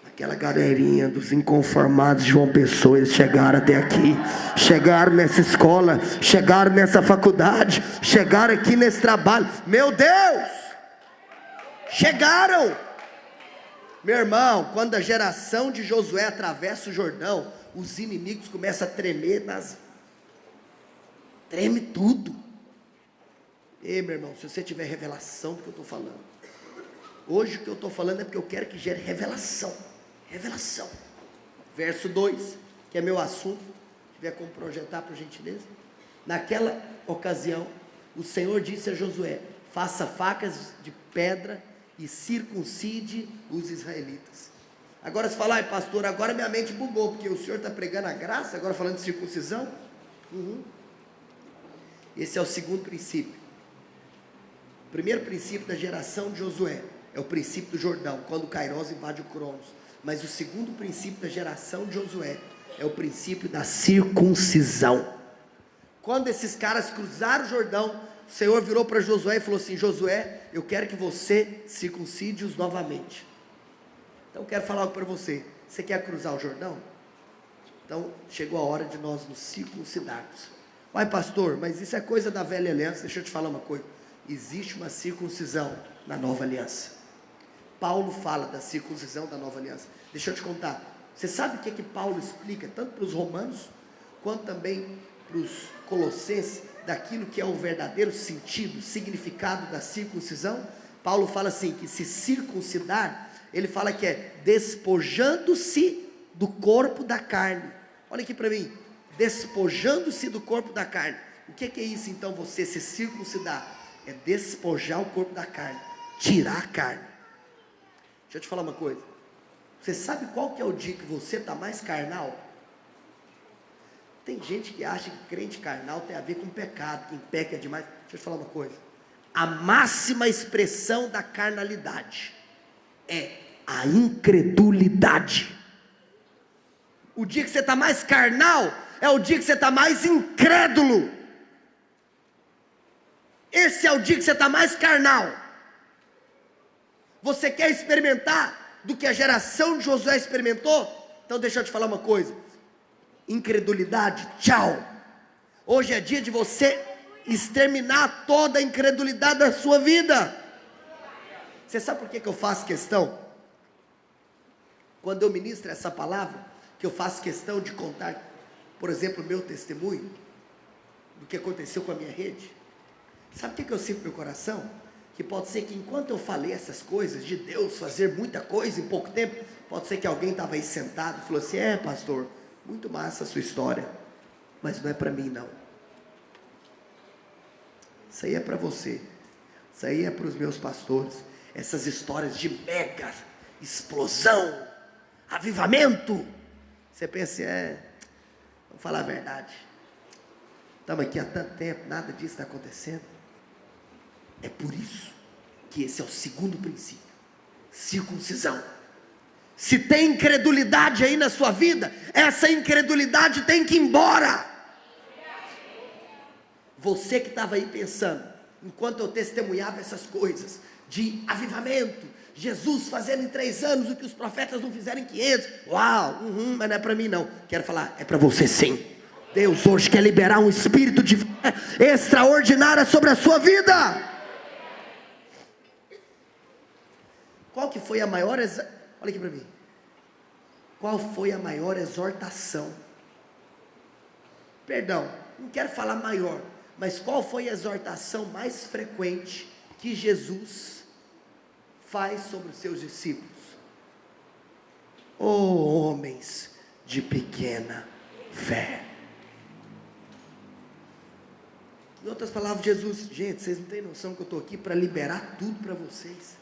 Aquela galerinha dos inconformados de João Pessoa, eles chegaram até aqui, chegaram nessa escola, chegaram nessa faculdade, chegaram aqui nesse trabalho. Meu Deus! Chegaram! Meu irmão, quando a geração de Josué atravessa o Jordão, os inimigos começam a tremer, treme tudo. Ei, meu irmão, se você tiver revelação do que eu estou falando, hoje o que eu estou falando é porque eu quero que gere revelação. Revelação. Verso 2, que é meu assunto. Se tiver como projetar, por gentileza. Naquela ocasião, o Senhor disse a Josué: faça facas de pedra e circuncide os israelitas. Agora você fala: ai pastor, agora minha mente bugou, porque o senhor está pregando a graça, agora falando de circuncisão. Esse é o segundo princípio. O primeiro princípio da geração de Josué é o princípio do Jordão, quando o Kairós invade o Cronos. Mas o segundo princípio da geração de Josué é o princípio da circuncisão. Quando esses caras cruzaram o Jordão, o Senhor virou para Josué e falou assim: Josué, eu quero que você circuncide-os novamente. Então eu quero falar algo para você. Você quer cruzar o Jordão? Então chegou a hora de nós nos circuncidarmos. Uai pastor, mas isso é coisa da velha aliança. Deixa eu te falar uma coisa. Existe uma circuncisão na nova aliança. Paulo fala da circuncisão da nova aliança. Deixa eu te contar. Você sabe o que Paulo explica, tanto para os romanos, quanto também para os colossenses, daquilo que é o verdadeiro sentido, significado da circuncisão? Paulo fala assim, que se circuncidar, ele fala que é despojando-se do corpo da carne. Olha aqui para mim, despojando-se do corpo da carne. O que é isso então, você se circuncidar? É despojar o corpo da carne, tirar a carne. Deixa eu te falar uma coisa. Você sabe qual que é o dia que você está mais carnal? Tem gente que acha que crente carnal tem a ver com pecado, quem peca demais. Deixa eu te falar uma coisa. A máxima expressão da carnalidade é a incredulidade. O dia que você está mais carnal é o dia que você está mais incrédulo. Esse é o dia que você está mais carnal. Você quer experimentar do que a geração de Josué experimentou? Então deixa eu te falar uma coisa. Incredulidade, tchau. Hoje é dia de você exterminar toda a incredulidade da sua vida. Você sabe por que eu faço questão? Quando eu ministro essa palavra, que eu faço questão de contar por exemplo, o meu testemunho, do que aconteceu com a minha rede? Sabe o que eu sinto no meu coração? Que pode ser que enquanto eu falei essas coisas, de Deus fazer muita coisa em pouco tempo, pode ser que alguém estava aí sentado e falou assim: pastor, muito massa a sua história, mas não é para mim não. Isso aí é para você, isso aí é para os meus pastores. Essas histórias de mega explosão, avivamento, você pensa, vamos falar a verdade, estamos aqui há tanto tempo, nada disso está acontecendo. É por isso que esse é o segundo princípio: circuncisão. Se tem incredulidade aí na sua vida, essa incredulidade tem que ir embora. Você que estava aí pensando, enquanto eu testemunhava essas coisas, de avivamento, Jesus fazendo em 3 anos o que os profetas não fizeram em 500, uau, mas não é para mim não. Quero falar, é para você sim. Deus hoje quer liberar um espírito de fé extraordinária sobre a sua vida. Qual que foi a maior, olha aqui para mim, qual foi a maior exortação? Perdão, não quero falar maior, mas qual foi a exortação mais frequente que Jesus faz sobre os seus discípulos? Homens de pequena fé. Em outras palavras, Jesus, gente, vocês não têm noção que eu estou aqui para liberar tudo para vocês.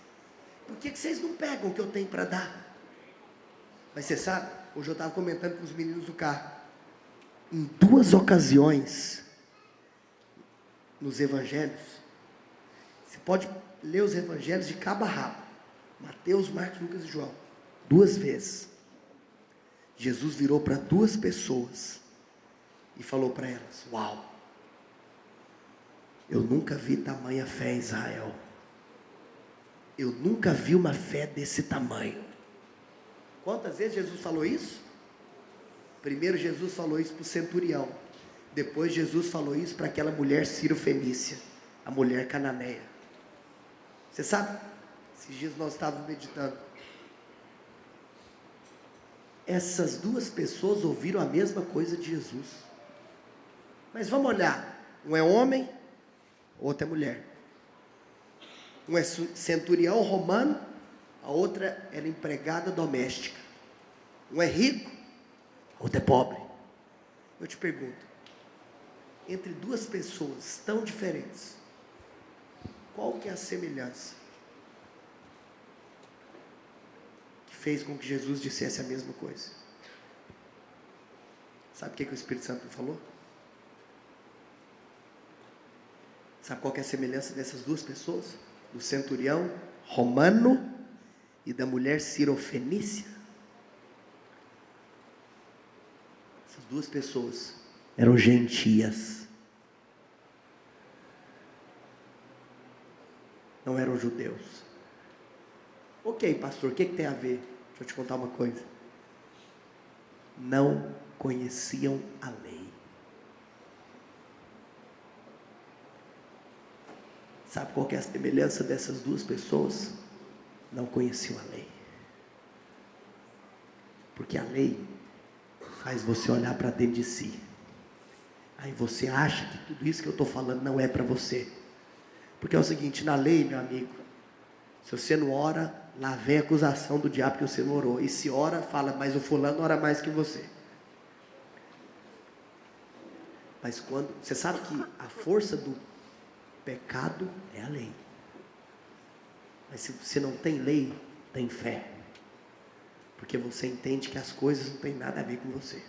Por que vocês não pegam o que eu tenho para dar? Mas você sabe, hoje eu estava comentando com os meninos do carro, em 2 ocasiões, nos evangelhos, você pode ler os evangelhos de cabo a rabo, Mateus, Marcos, Lucas e João, 2 vezes, Jesus virou para 2 pessoas, e falou para elas: uau, eu nunca vi tamanha fé em Israel, eu nunca vi uma fé desse tamanho. Quantas vezes Jesus falou isso? Primeiro Jesus falou isso para o centurião, depois Jesus falou isso para aquela mulher Ciro-fenícia, a mulher cananeia. Você sabe, esses dias nós estávamos meditando, essas 2 pessoas ouviram a mesma coisa de Jesus, mas vamos olhar, um é homem, outra é mulher, um é centurião romano, a outra era empregada doméstica, um é rico, a outra é pobre. Eu te pergunto, entre 2 pessoas tão diferentes, qual que é a semelhança que fez com que Jesus dissesse a mesma coisa? Sabe o que o Espírito Santo falou? Sabe qual que é a semelhança dessas 2 pessoas? Do centurião romano e da mulher Ciro-fenícia. Essas 2 pessoas eram gentias, não eram judeus. Ok, pastor, o que tem a ver? Deixa eu te contar uma coisa. Não conheciam a lei. Sabe qual que é a semelhança dessas 2 pessoas? Não conheciam a lei. Porque a lei faz você olhar para dentro de si. Aí você acha que tudo isso que eu estou falando não é para você. Porque é o seguinte, na lei, meu amigo, se você não ora, lá vem a acusação do diabo que você não orou. E se ora, fala, mas o fulano ora mais que você. Mas quando, você sabe que a força do pecado é a lei. Mas se você não tem lei, tem fé. Porque você entende que as coisas não têm nada a ver com você.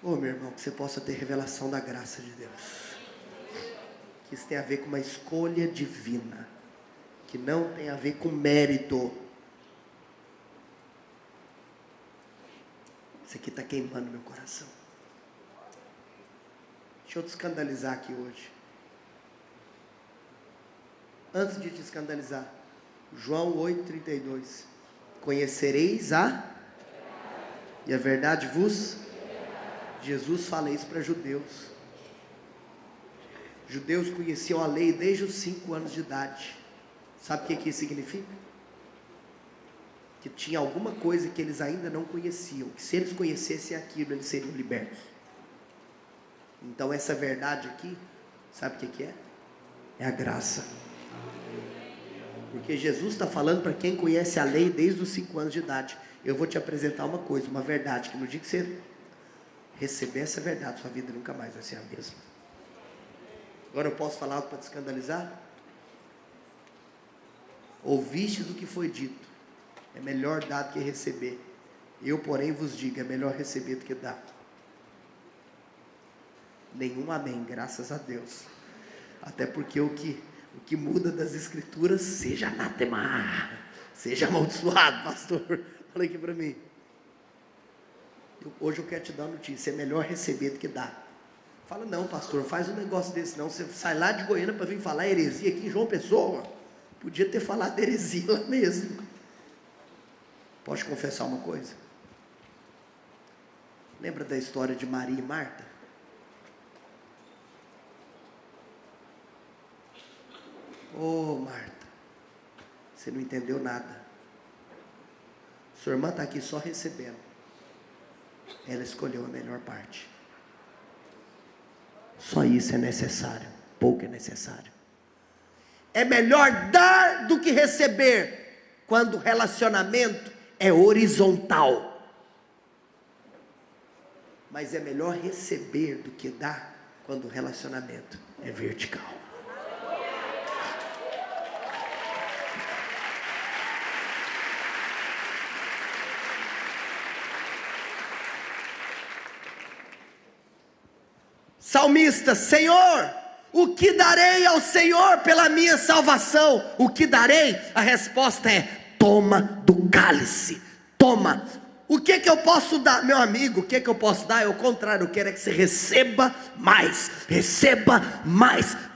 Meu irmão, que você possa ter revelação da graça de Deus. Que isso tem a ver com uma escolha divina. Que não tem a ver com mérito. Isso aqui está queimando meu coração. Deixa eu te escandalizar aqui hoje. Antes de te escandalizar, João 8,32. Conhecereis e a verdade vos... Jesus fala isso para judeus. Judeus conheciam a lei desde os 5 anos de idade. Sabe o que isso significa? Que tinha alguma coisa que eles ainda não conheciam, que se eles conhecessem aquilo, eles seriam libertos. Então essa verdade aqui, sabe o que é? É a graça. Porque Jesus está falando para quem conhece a lei desde os 5 anos de idade. Eu vou te apresentar uma coisa, uma verdade, que no dia que você receber essa verdade, sua vida nunca mais vai ser a mesma. Agora eu posso falar algo para te escandalizar? Ouvistes o que foi dito, é melhor dar do que receber. Eu, porém, vos digo, é melhor receber do que dar. Nenhum amém, graças a Deus. Até porque o que muda das escrituras, seja anátema, seja amaldiçoado, pastor. Olha aqui para mim. Hoje eu quero te dar uma notícia, é melhor receber do que dar. Fala, não pastor, faz um negócio desse não, você sai lá de Goiânia para vir falar heresia aqui em João Pessoa, podia ter falado heresia lá mesmo. Pode confessar uma coisa? Lembra da história de Maria e Marta? Ô Marta, você não entendeu nada. Sua irmã está aqui só recebendo. Ela escolheu a melhor parte. Só isso é necessário. Pouco é necessário. É melhor dar do que receber, quando o relacionamento é horizontal. Mas é melhor receber do que dar, quando o relacionamento é vertical. Salmista, Senhor, o que darei ao Senhor pela minha salvação? O que darei? A resposta é: toma do cálice, toma. O que eu posso dar? Meu amigo, o que eu posso dar? É o contrário, eu quero é que você receba mais,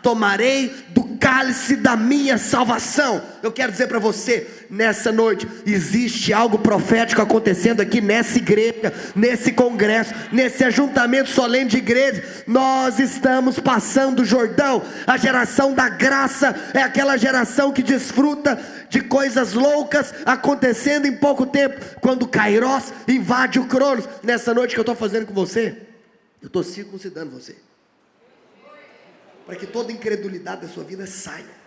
tomarei do cálice da minha salvação. Eu quero dizer para você, nessa noite, existe algo profético acontecendo aqui nessa igreja, nesse congresso, nesse ajuntamento solene de igreja. Nós estamos passando o Jordão. A geração da graça é aquela geração que desfruta de coisas loucas acontecendo em pouco tempo, quando o Kairos invade o Cronos. Nessa noite que eu estou fazendo com você, eu estou circuncidando você, para que toda incredulidade da sua vida saia.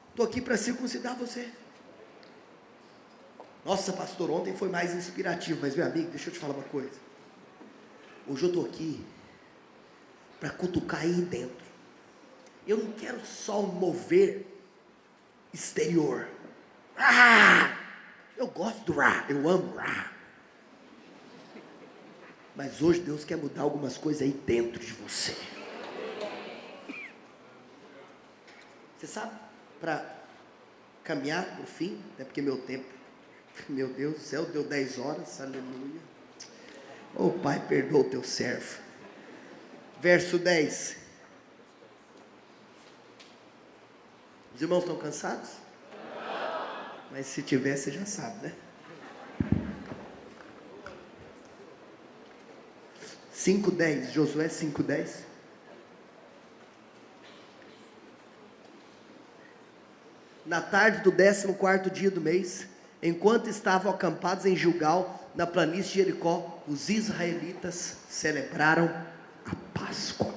Estou aqui para circuncidar você. Nossa pastor, ontem foi mais inspirativo, mas meu amigo, deixa eu te falar uma coisa. Hoje eu estou aqui para cutucar aí dentro. Eu não quero só um mover exterior. Eu gosto do eu amo mas hoje Deus quer mudar algumas coisas aí dentro de você. Você sabe, para caminhar para o fim, até porque meu tempo, meu Deus do céu, deu 10 horas, aleluia. Oh Pai, perdoa o teu servo. Verso 10. Os irmãos estão cansados? Mas se tiver, você já sabe, né? 5:10, Josué 5:10. Na tarde do 14º dia do mês, enquanto estavam acampados em Gilgal, na planície de Jericó, os israelitas celebraram a Páscoa.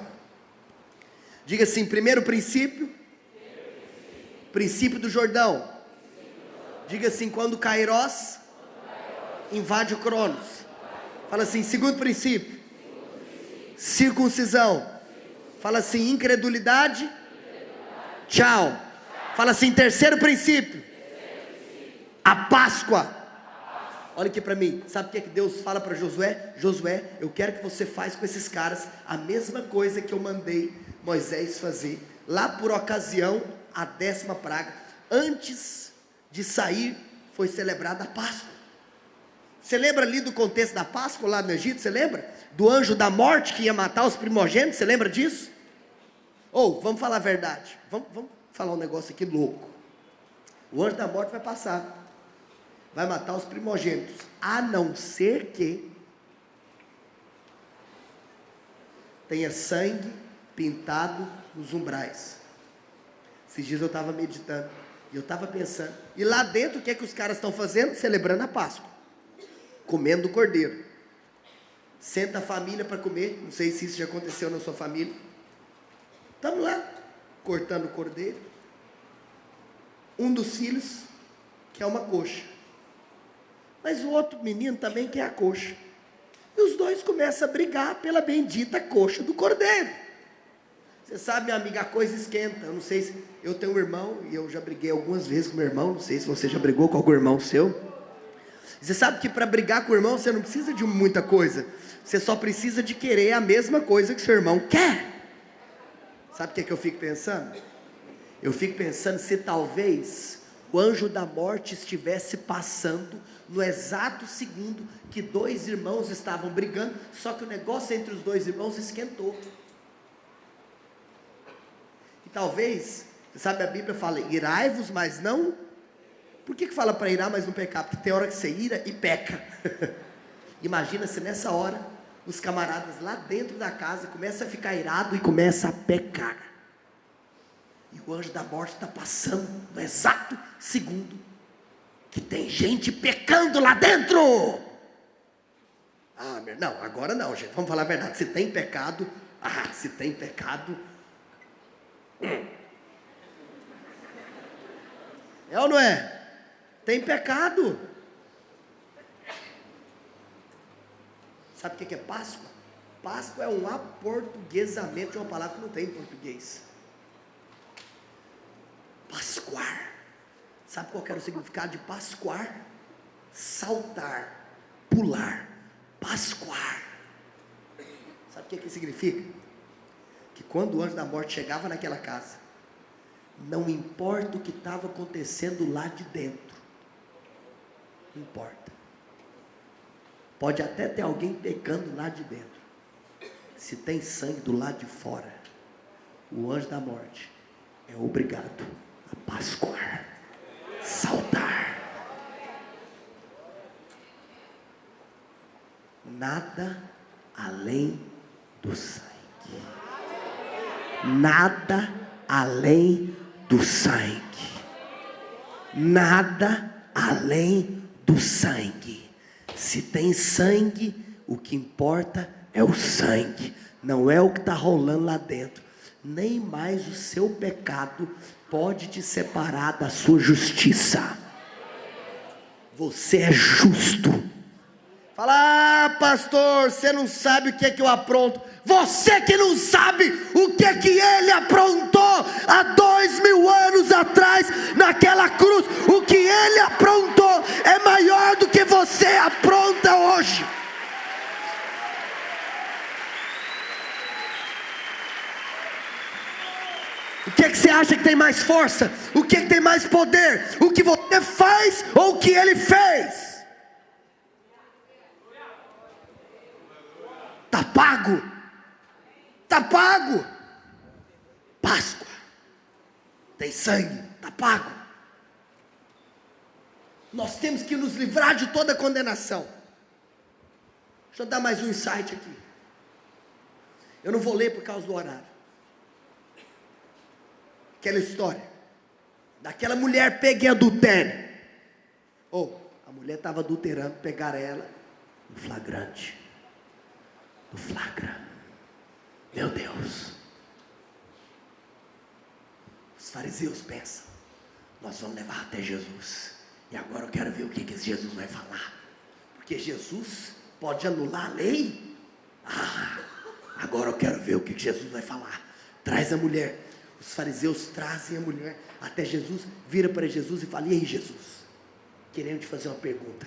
Diga assim: primeiro princípio, princípio do Jordão. Diga assim: quando Kairos invade o Cronos. Fala assim: segundo princípio, circuncisão. Fala assim: incredulidade, tchau. Fala assim: terceiro princípio, a Páscoa. Olha aqui para mim, sabe o que Deus fala para Josué? Josué, eu quero que você faça com esses caras a mesma coisa que eu mandei Moisés fazer, lá por ocasião, a 10ª praga. Antes de sair, foi celebrada a Páscoa. Você lembra ali do contexto da Páscoa lá no Egito? Você lembra? Do anjo da morte que ia matar os primogênitos, você lembra disso? Vamos falar a verdade, vamos falar um negócio aqui louco. O anjo da morte vai passar, vai matar os primogênitos, a não ser que tenha sangue pintado nos umbrais. Esses dias eu estava meditando, e eu estava pensando, e lá dentro o que é que os caras estão fazendo? Celebrando a Páscoa, comendo o cordeiro. Senta a família para comer, não sei se isso já aconteceu na sua família. Estamos lá, cortando o cordeiro. Um dos filhos quer uma coxa, mas o outro menino também quer a coxa. E os dois começam a brigar pela bendita coxa do cordeiro. Você sabe, minha amiga, a coisa esquenta. Eu não sei se... Eu tenho um irmão, e eu já briguei algumas vezes com meu irmão. Não sei se você já brigou com algum irmão seu. Você sabe que para brigar com o irmão, você não precisa de muita coisa. Você só precisa de querer a mesma coisa que seu irmão quer. Sabe o que é que eu fico pensando? Eu fico pensando se talvez o anjo da morte estivesse passando no exato segundo que dois irmãos estavam brigando, só que o negócio entre os dois irmãos esquentou. E talvez, você sabe, a Bíblia fala, irai-vos, mas não... Por que fala para irar, mas não pecar? Porque tem hora que você ira e peca. Imagina se nessa hora, os camaradas lá dentro da casa começam a ficar irado e começam a pecar. E o anjo da morte está passando no exato segundo que tem gente pecando lá dentro. Ah, não, agora não, gente, vamos falar a verdade. Se tem pecado, se tem pecado, é ou não é? Tem pecado. Sabe o que é Páscoa? Páscoa é um aportuguesamento de uma palavra que não tem em português. Pascuar. Sabe qual era o significado de pascuar? Saltar, pular, pascuar. Sabe o que significa? Que quando o anjo da morte chegava naquela casa, não importa o que estava acontecendo lá de dentro, não importa. Pode até ter alguém pecando lá de dentro. Se tem sangue do lado de fora, o anjo da morte é obrigado a pascuar, saltar. Nada além do sangue. Nada além do sangue. Nada além do sangue. Se tem sangue, o que importa é o sangue, não é o que está rolando lá dentro. Nem mais o seu pecado pode te separar da sua justiça. Você é justo. Fala, pastor, você não sabe o que é que eu apronto. Você que não sabe o que é que ele aprontou há 2000 anos atrás naquela cruz. O que ele aprontou é maior do que você apronta hoje. O que é que você acha que tem mais força? O que é que tem mais poder? O que você faz ou o que ele fez? Está pago. Está pago. Páscoa. Tem sangue. Está pago. Nós temos que nos livrar de toda condenação. Deixa eu dar mais um insight aqui. Eu não vou ler por causa do horário. Aquela história daquela mulher pega em adultério. A mulher estava adulterando, pegaram ela no flagrante. No flagra. Meu Deus. Os fariseus pensam, nós vamos levar até Jesus. E agora eu quero ver o que esse Jesus vai falar. Porque Jesus pode anular a lei. Agora eu quero ver o que Jesus vai falar. Traz a mulher. Os fariseus trazem a mulher até Jesus, vira para Jesus e fala, e aí Jesus, querendo te fazer uma pergunta.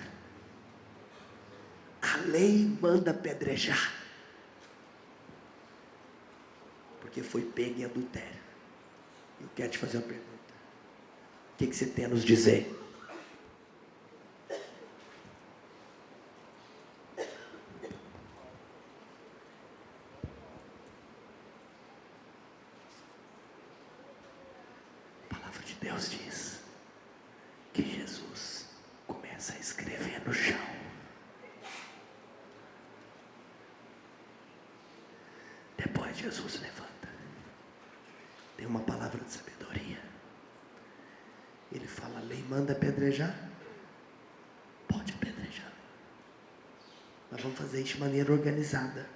A lei manda apedrejar, porque foi pego em adultério. Eu quero te fazer uma pergunta. O que você tem a nos dizer? A palavra de Deus diz que Jesus começa a escrever no chão. Depois Jesus levanta. Tem uma palavra de sabedoria. Ele fala: a lei manda apedrejar? Pode apedrejar. Mas vamos fazer isso de maneira organizada.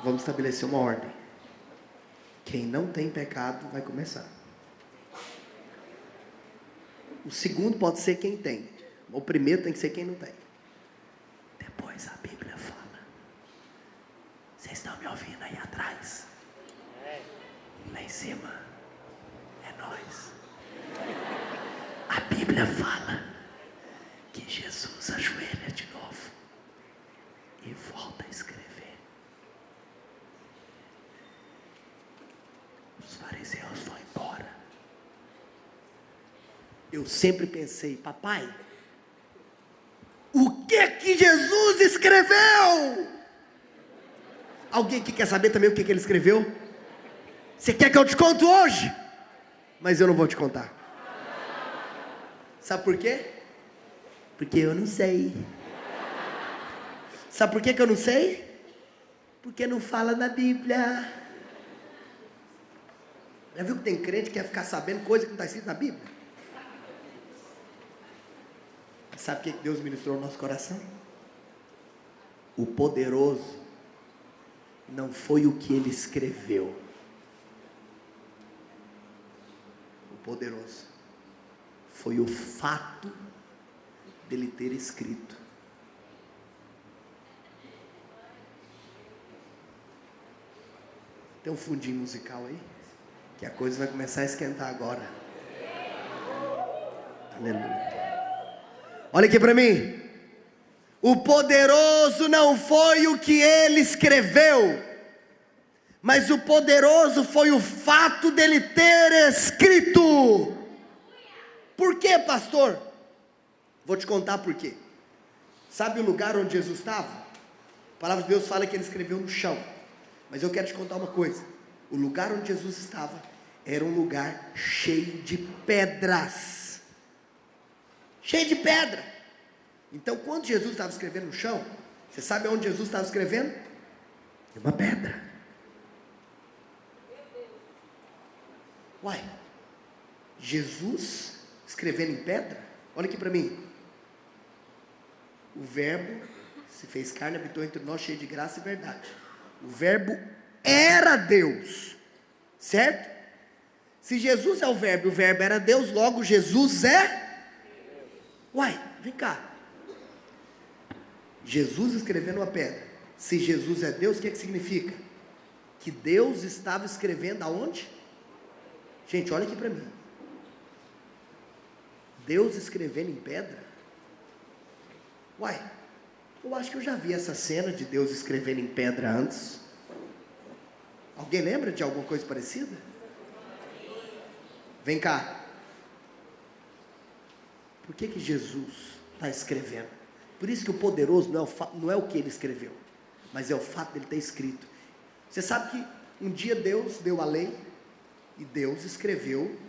Vamos estabelecer uma ordem. Quem não tem pecado vai começar. O segundo pode ser quem tem. O primeiro tem que ser quem não tem. Depois a Bíblia fala. Vocês estão me ouvindo aí atrás? Lá em cima. É nós. A Bíblia fala que Jesus ajoelha de novo e volta a escrever. Os fariseus vão embora. Eu sempre pensei: papai, o que Jesus escreveu? Alguém que quer saber também o que ele escreveu? Você quer que eu te conte hoje? Mas eu não vou te contar. Sabe por quê? Porque eu não sei. Sabe por que eu não sei? Porque não fala na Bíblia. Já viu que tem crente que quer ficar sabendo coisa que não está escrito na Bíblia? Sabe o que Deus ministrou no nosso coração? O poderoso não foi o que ele escreveu. O poderoso foi o fato dele ter escrito. Tem um fundinho musical aí, que a coisa vai começar a esquentar agora. Aleluia. Olha aqui para mim. O poderoso não foi o que ele escreveu, mas o poderoso foi o fato dele ter escrito. Por quê, pastor? Vou te contar por quê. Sabe o lugar onde Jesus estava? A palavra de Deus fala que ele escreveu no chão. Mas eu quero te contar uma coisa. O lugar onde Jesus estava era um lugar cheio de pedras. Cheio de pedra. Então, quando Jesus estava escrevendo no chão, você sabe onde Jesus estava escrevendo? Em uma pedra. Uai, Jesus escrevendo em pedra? Olha aqui para mim. O verbo se fez carne, habitou entre nós, cheio de graça e verdade. O verbo era Deus, certo? Se Jesus é o verbo era Deus, logo Jesus é? Uai, vem cá. Jesus escrevendo uma pedra. Se Jesus é Deus, o que significa? Que Deus estava escrevendo aonde? Gente, olha aqui para mim. Deus escrevendo em pedra? Uai, eu acho que eu já vi essa cena de Deus escrevendo em pedra antes. Alguém lembra de alguma coisa parecida? Vem cá. Por que Jesus está escrevendo? Por isso que o poderoso não é o que ele escreveu, mas é o fato dele ter escrito. Você sabe que um dia Deus deu a lei, e Deus escreveu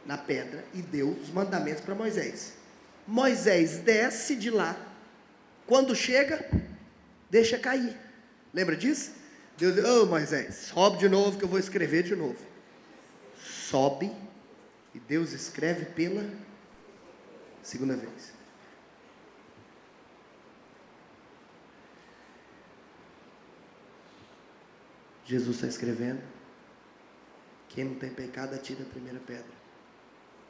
na pedra, e deu os mandamentos para Moisés. Moisés desce de lá, quando chega, deixa cair. Lembra disso? Deus diz: ô Moisés, sobe de novo que eu vou escrever de novo. Sobe, e Deus escreve pela segunda vez. Jesus está escrevendo. Quem não tem pecado, atira a primeira pedra.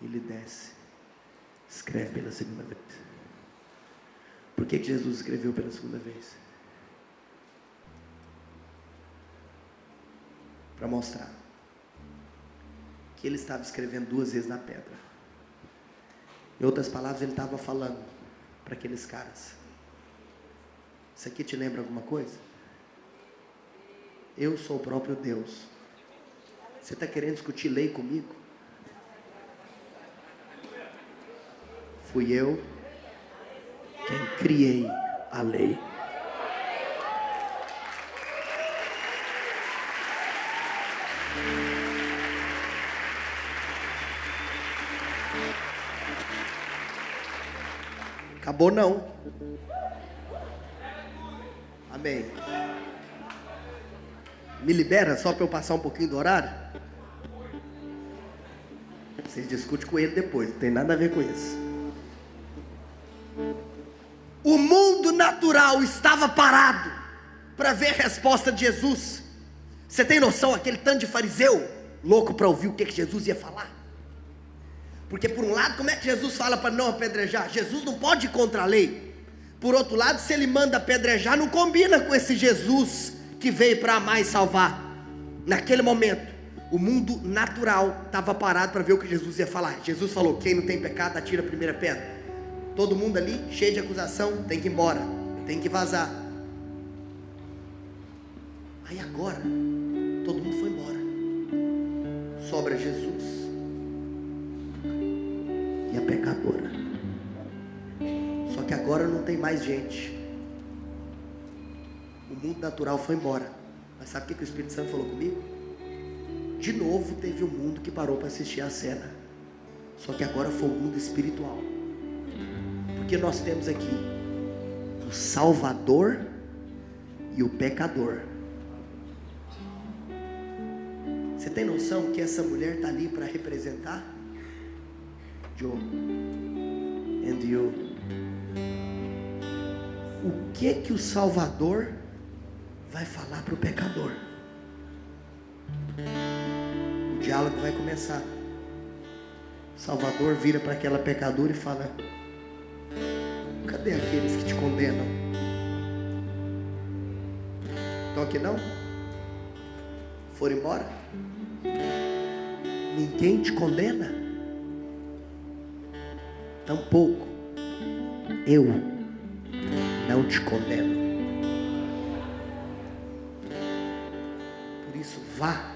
Ele desce, escreve pela segunda vez. Por que Jesus escreveu pela segunda vez? Para mostrar que ele estava escrevendo duas vezes na pedra. Em outras palavras, ele estava falando para aqueles caras: isso aqui te lembra alguma coisa? Eu sou o próprio Deus. Você está querendo discutir lei comigo? Fui eu quem criei a lei. Acabou não. Amém. Me libera só para eu passar um pouquinho do horário? Vocês discutem com ele depois, não tem nada a ver com isso. O mundo natural estava parado para ver a resposta de Jesus. Você tem noção, aquele tanto de fariseu louco para ouvir o que Jesus ia falar? Porque por um lado, como é que Jesus fala para não apedrejar? Jesus não pode ir contra a lei. Por outro lado, se ele manda apedrejar, não combina com esse Jesus que veio para amar e salvar. Naquele momento, o mundo natural estava parado para ver o que Jesus ia falar. Jesus falou: quem não tem pecado, atira a primeira pedra. Todo mundo ali, cheio de acusação, tem que ir embora, tem que vazar. Aí agora, todo mundo foi embora. Sobra Jesus e a pecadora. Só que agora não tem mais gente. O mundo natural foi embora. Mas sabe o que o Espírito Santo falou comigo? De novo teve um mundo que parou para assistir a cena. Só que agora foi o mundo espiritual. Porque nós temos aqui o Salvador e o pecador. Você tem noção que essa mulher está ali para representar? Joe and you. O que o Salvador vai falar para o pecador? O diálogo vai começar. O Salvador vira para aquela pecadora e fala: cadê aqueles que te condenam? Estão aqui não? Foram embora? Ninguém te condena? Tampouco eu não te condeno. Por isso vá,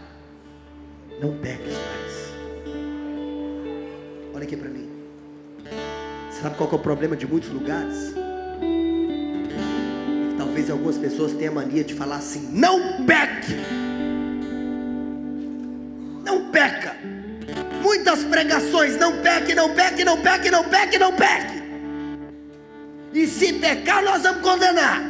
não peques mais. Olha aqui para mim. Sabe qual que é o problema de muitos lugares? É que talvez algumas pessoas tenham a mania de falar assim: não peque, não peca. Muitas pregações: não peque, não peque, não peque, não peque, não peque. E se pecar, nós vamos condenar.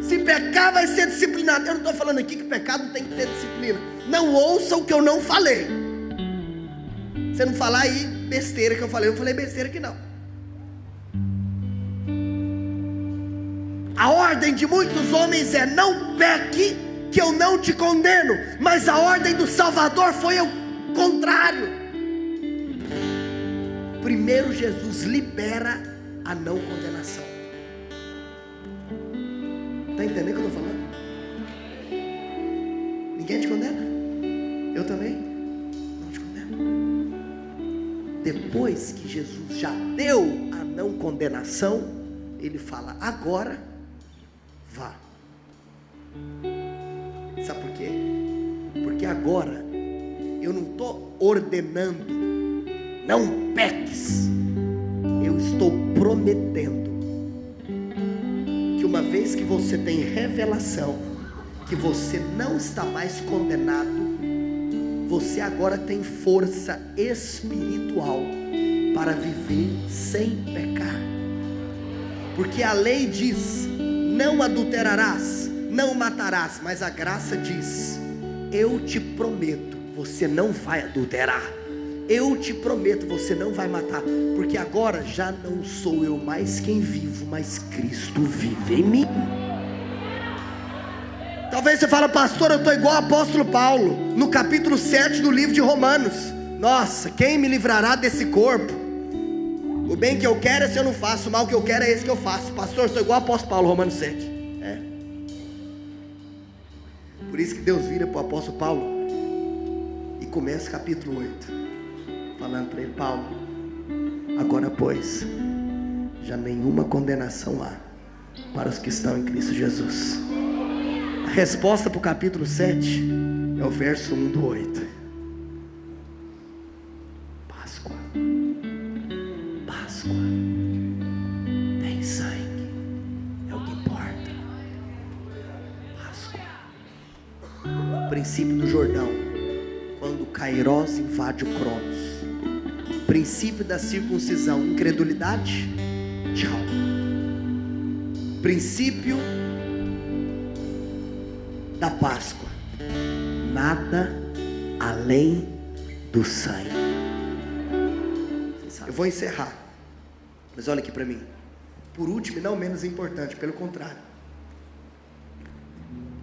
Se pecar, vai ser disciplinado. Eu não estou falando aqui que pecado não tem que ter disciplina. Não ouça o que eu não falei. Você não falar aí besteira que eu falei besteira aqui não. A ordem de muitos homens é: não peque, que eu não te condeno. Mas a ordem do Salvador foi o contrário. Primeiro Jesus libera a não condenação. Está entendendo o que eu estou falando? Ninguém te condena? Eu também não te condeno. Depois que Jesus já deu a não condenação, ele fala: agora vá. Sabe por quê? Porque agora eu não estou ordenando não peques. Eu estou prometendo que uma vez que você tem revelação que você não está mais condenado, você agora tem força espiritual para viver sem pecar. Porque a lei diz: não adulterarás, não matarás. Mas a graça diz: eu te prometo, você não vai adulterar. Eu te prometo, você não vai matar. Porque agora já não sou eu mais quem vivo, mas Cristo vive em mim. Talvez você fale: pastor, eu estou igual o apóstolo Paulo, no capítulo 7 do livro de Romanos. Nossa, quem me livrará desse corpo? O bem que eu quero, esse eu não faço. O mal que eu quero é esse que eu faço. Pastor, eu estou igual o apóstolo Paulo, Romanos 7. É. Por isso que Deus vira para o apóstolo Paulo e começa o capítulo 8 falando para ele: Paulo, agora pois, já nenhuma condenação há para os que estão em Cristo Jesus. A resposta para o capítulo 7 é o verso 1 do 8. Páscoa, Páscoa, tem sangue, é o que importa. Páscoa, o princípio do Jordão, quando Kairos invade o Cronos. Princípio da circuncisão: incredulidade, tchau. Princípio da Páscoa: nada além do sangue. Eu vou encerrar, mas olha aqui para mim. Por último e não menos importante, pelo contrário,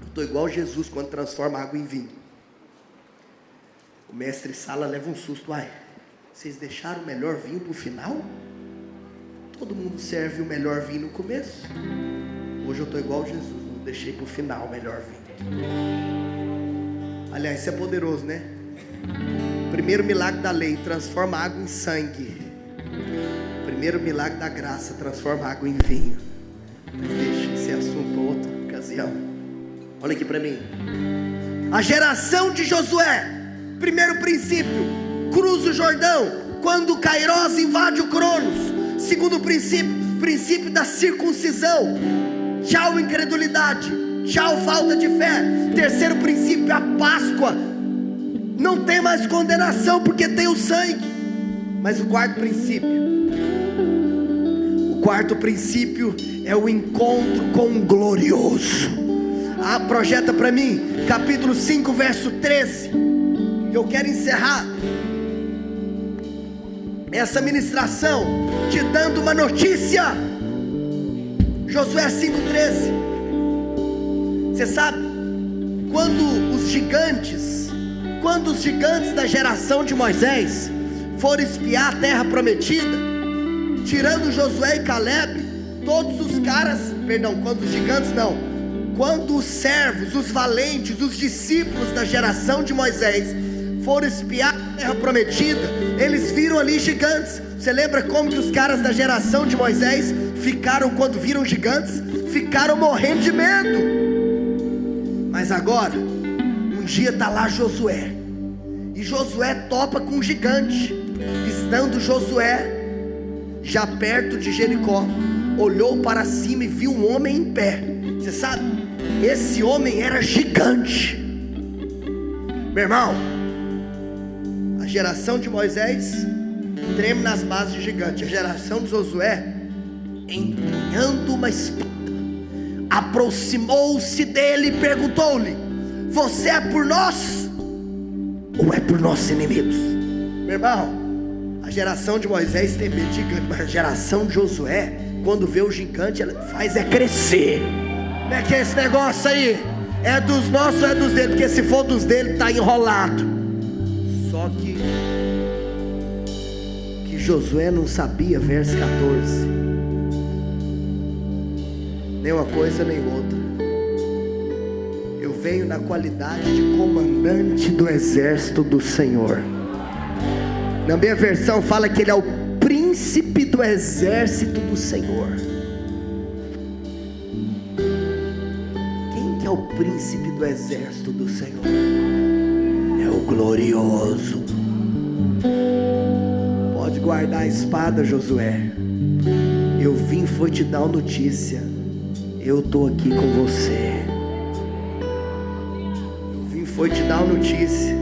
eu estou igual Jesus quando transforma água em vinho. O mestre Sala leva um susto: ai, vocês deixaram o melhor vinho para o final? Todo mundo serve o melhor vinho no começo. Hoje eu estou igual Jesus, não deixei para o final o melhor vinho. Aliás, isso é poderoso, né? Primeiro milagre da lei, transforma água em sangue. Primeiro milagre da graça, transforma água em vinho. Mas deixa esse assunto para outra ocasião. Olha aqui para mim. A geração de Josué, primeiro princípio, cruza o Jordão quando Cairós invade o Cronos. Segundo princípio, princípio da circuncisão. Tchau incredulidade, tchau falta de fé. Terceiro princípio, a Páscoa. Não tem mais condenação porque tem o sangue. Mas o quarto princípio é o encontro com o glorioso. Projeta para mim, capítulo 5, verso 13. Eu quero encerrar essa ministração te dando uma notícia. Josué 5,13. Você sabe, quando os gigantes da geração de Moisés foram espiar a terra prometida, tirando Josué e Caleb, todos os caras, quando os servos, os valentes, os discípulos da geração de Moisés foram espiar a terra prometida, eles viram ali gigantes. Você lembra como que os caras da geração de Moisés ficaram quando viram gigantes? Ficaram morrendo de medo. Mas agora, um dia está lá Josué, e Josué topa com um gigante. Estando Josué já perto de Jericó, olhou para cima e viu um homem em pé. Você sabe, esse homem era gigante. Meu irmão, a geração de Moisés treme nas bases de gigante. A geração de Josué, empunhando uma espada, aproximou-se dele e perguntou-lhe: você é por nós ou é por nossos inimigos? Meu irmão, a geração de Moisés tem medo de gigante, mas a geração de Josué, quando vê o gigante, ela faz crescer. Como é que é esse negócio aí? É dos nossos ou é dos dele? Porque se for dos dele, está enrolado. Só que Josué não sabia, verso 14, nem uma coisa nem outra. Eu venho na qualidade de comandante do exército do Senhor. Na minha versão fala que ele é o príncipe do exército do Senhor. Quem que é o príncipe do exército do Senhor? É o glorioso. Pode guardar a espada, Josué. Eu vim foi te dar uma notícia. Eu estou aqui com você. Eu vim foi te dar uma notícia.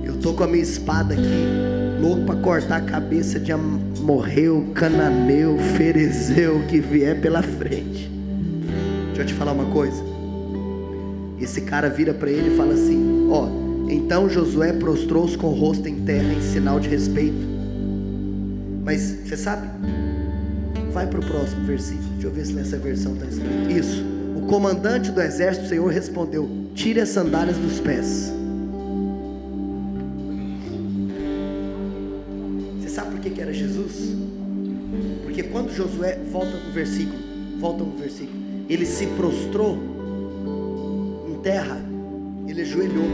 Estou com a minha espada aqui, louco para cortar a cabeça de amorreu, cananeu, ferezeu que vier pela frente. Deixa eu te falar uma coisa. Esse cara vira para ele e fala assim: ó, então Josué prostrou-se com o rosto em terra em sinal de respeito. Mas você sabe? Vai para o próximo versículo. Deixa eu ver se nessa versão está escrito isso. O comandante do exército do Senhor respondeu: tire as sandálias dos pés. Por que era Jesus? Porque quando Josué, volta um versículo, ele se prostrou em terra, ele ajoelhou.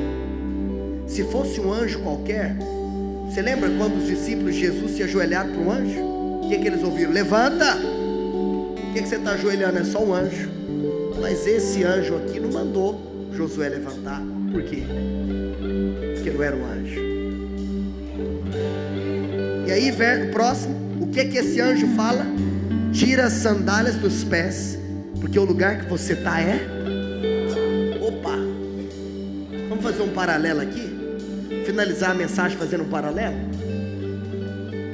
Se fosse um anjo qualquer, você lembra quando os discípulos de Jesus se ajoelharam para um anjo? O que eles ouviram? Levanta! Por que você está ajoelhando? É só um anjo. Mas esse anjo aqui não mandou Josué levantar. Por quê? Porque não era um anjo. E aí, próximo, o que esse anjo fala? Tira as sandálias dos pés, porque o lugar que você está é... Opa! Vamos fazer um paralelo aqui? Finalizar a mensagem fazendo um paralelo?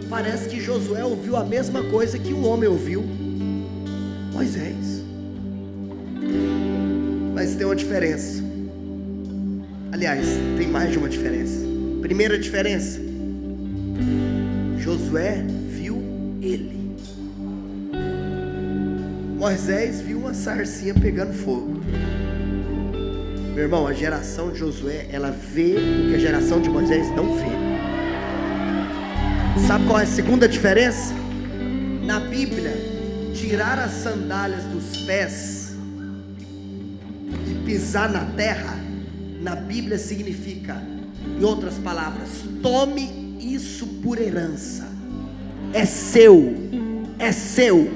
Parece que Josué ouviu a mesma coisa que um homem ouviu: Moisés. Mas antes tem uma diferença. Aliás, tem mais de uma diferença. Primeira diferença: Josué viu ele. Moisés viu uma sarcinha pegando fogo. Meu irmão, a geração de Josué, ela vê o que a geração de Moisés não vê. Sabe qual é a segunda diferença? Na Bíblia, tirar as sandálias dos pés e pisar na terra, na Bíblia significa, em outras palavras, tome isso por herança. É seu, é seu,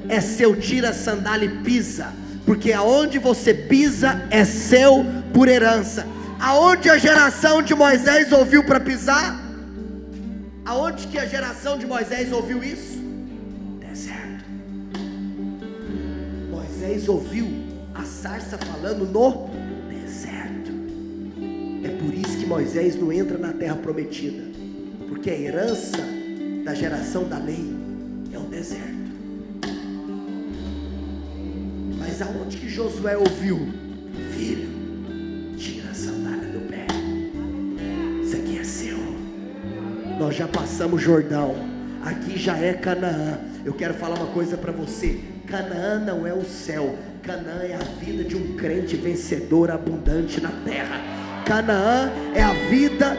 é seu. Tira a sandália e pisa, porque aonde você pisa é seu por herança. Aonde a geração de Moisés ouviu para pisar? Aonde que a geração de Moisés ouviu isso? Deserto. Moisés ouviu a sarça falando no deserto. É por isso que Moisés não entra na terra prometida, porque a herança da geração da lei é o deserto. Mas aonde que Josué ouviu? Filho, tira a sandália do pé, isso aqui é seu. Nós já passamos o Jordão, aqui já é Canaã. Eu quero falar uma coisa para você: Canaã não é o céu, Canaã é a vida de um crente vencedor abundante na terra. Canaã é a vida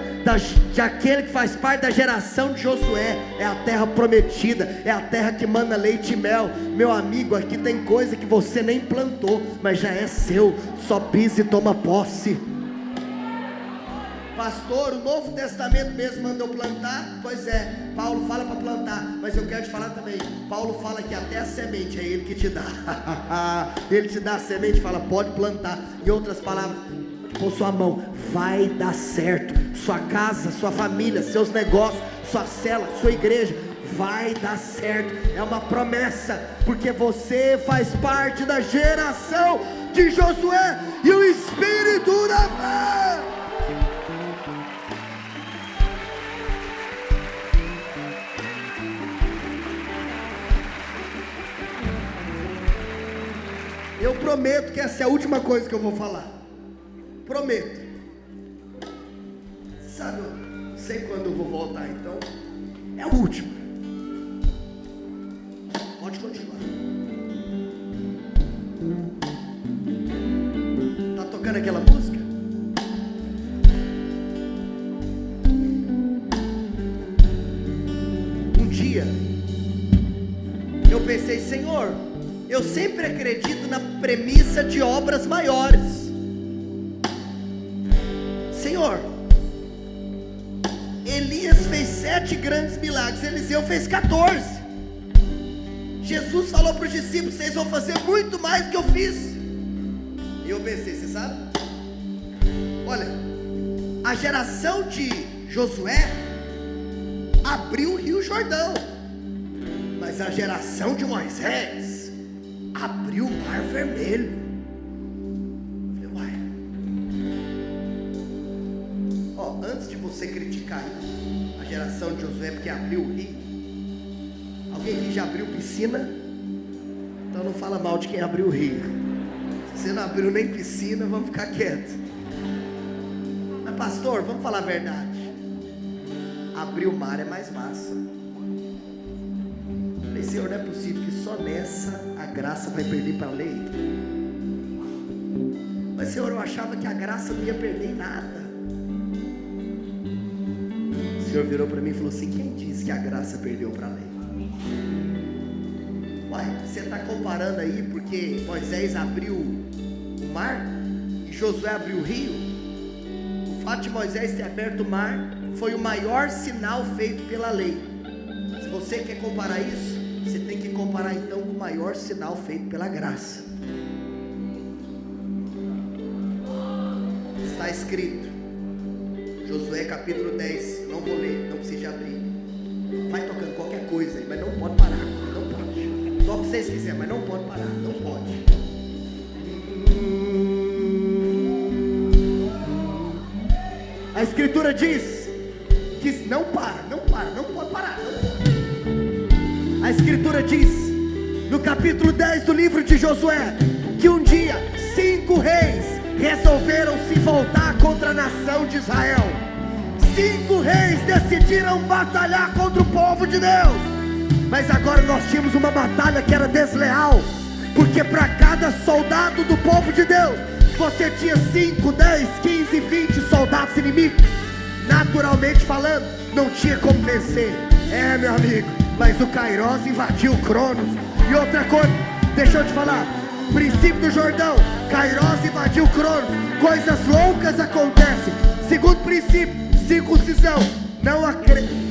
de aquele que faz parte da geração de Josué. É a terra prometida, é a terra que manda leite e mel. Meu amigo, aqui tem coisa que você nem plantou, mas já é seu, só pisa e toma posse. Pastor, o Novo Testamento mesmo mandou plantar? Pois é, Paulo fala para plantar, mas eu quero te falar também, Paulo fala que até a semente é ele que te dá. Ele te dá a semente e fala, pode plantar. Em outras palavras, pôr sua mão, vai dar certo. Sua casa, sua família, seus negócios, sua cela, sua igreja, vai dar certo. É uma promessa, porque você faz parte da geração de Josué e o Espírito da fé. Eu prometo que essa é a última coisa que eu vou falar. Prometo. Sabe, eu não sei quando eu vou voltar, então é a última. Pode continuar. Tá tocando aquela música? Um dia eu pensei, Senhor, eu sempre acredito na premissa de obras maiores. Senhor, Elias fez 7 grandes milagres, Eliseu fez 14. Jesus falou para os discípulos, vocês vão fazer muito mais do que eu fiz. E eu pensei, você sabe? Olha, a geração de Josué abriu o Rio Jordão, mas a geração de Moisés abriu o Mar Vermelho. Eu falei, uai. Antes de você criticar a geração de Josué porque abriu o rio, alguém aqui já abriu piscina? Então não fala mal de quem abriu o rio. Se você não abriu nem piscina, vamos ficar quietos. Mas pastor, vamos falar a verdade, abrir o mar é mais massa. Falei, Senhor, não é possível que só nessa a graça vai perder para a lei. Mas Senhor, eu achava que a graça não ia perder em nada. O Senhor virou para mim e falou assim, quem disse que a graça perdeu para a lei? Uai, você está comparando aí porque Moisés abriu o mar e Josué abriu o rio? O fato de Moisés ter aberto o mar foi o maior sinal feito pela lei. Se você quer comparar isso, você tem que comparar então com o maior sinal feito pela graça. Está escrito, Josué capítulo 10, não vou ler, não precisa abrir. Vai tocando qualquer coisa aí, mas não pode parar, não pode. Toca o que vocês quiserem, mas não pode parar, não pode. A escritura diz que não para, não pode parar, não pode. A escritura diz, no capítulo 10 do livro de Josué, que um dia 5 5 reis resolveram se voltar contra a nação de Israel. 5 reis decidiram batalhar contra o povo de Deus. Mas agora nós tínhamos uma batalha que era desleal, porque para cada soldado do povo de Deus, você tinha 5, 10, 15, 20 soldados inimigos. Naturalmente falando, não tinha como vencer. Meu amigo, mas o Kairos invadiu o Cronos. E outra coisa, deixa eu te falar, princípio do Jordão, Kairos invadiu o Cronos, coisas loucas acontecem. Segundo princípio, circuncisão, não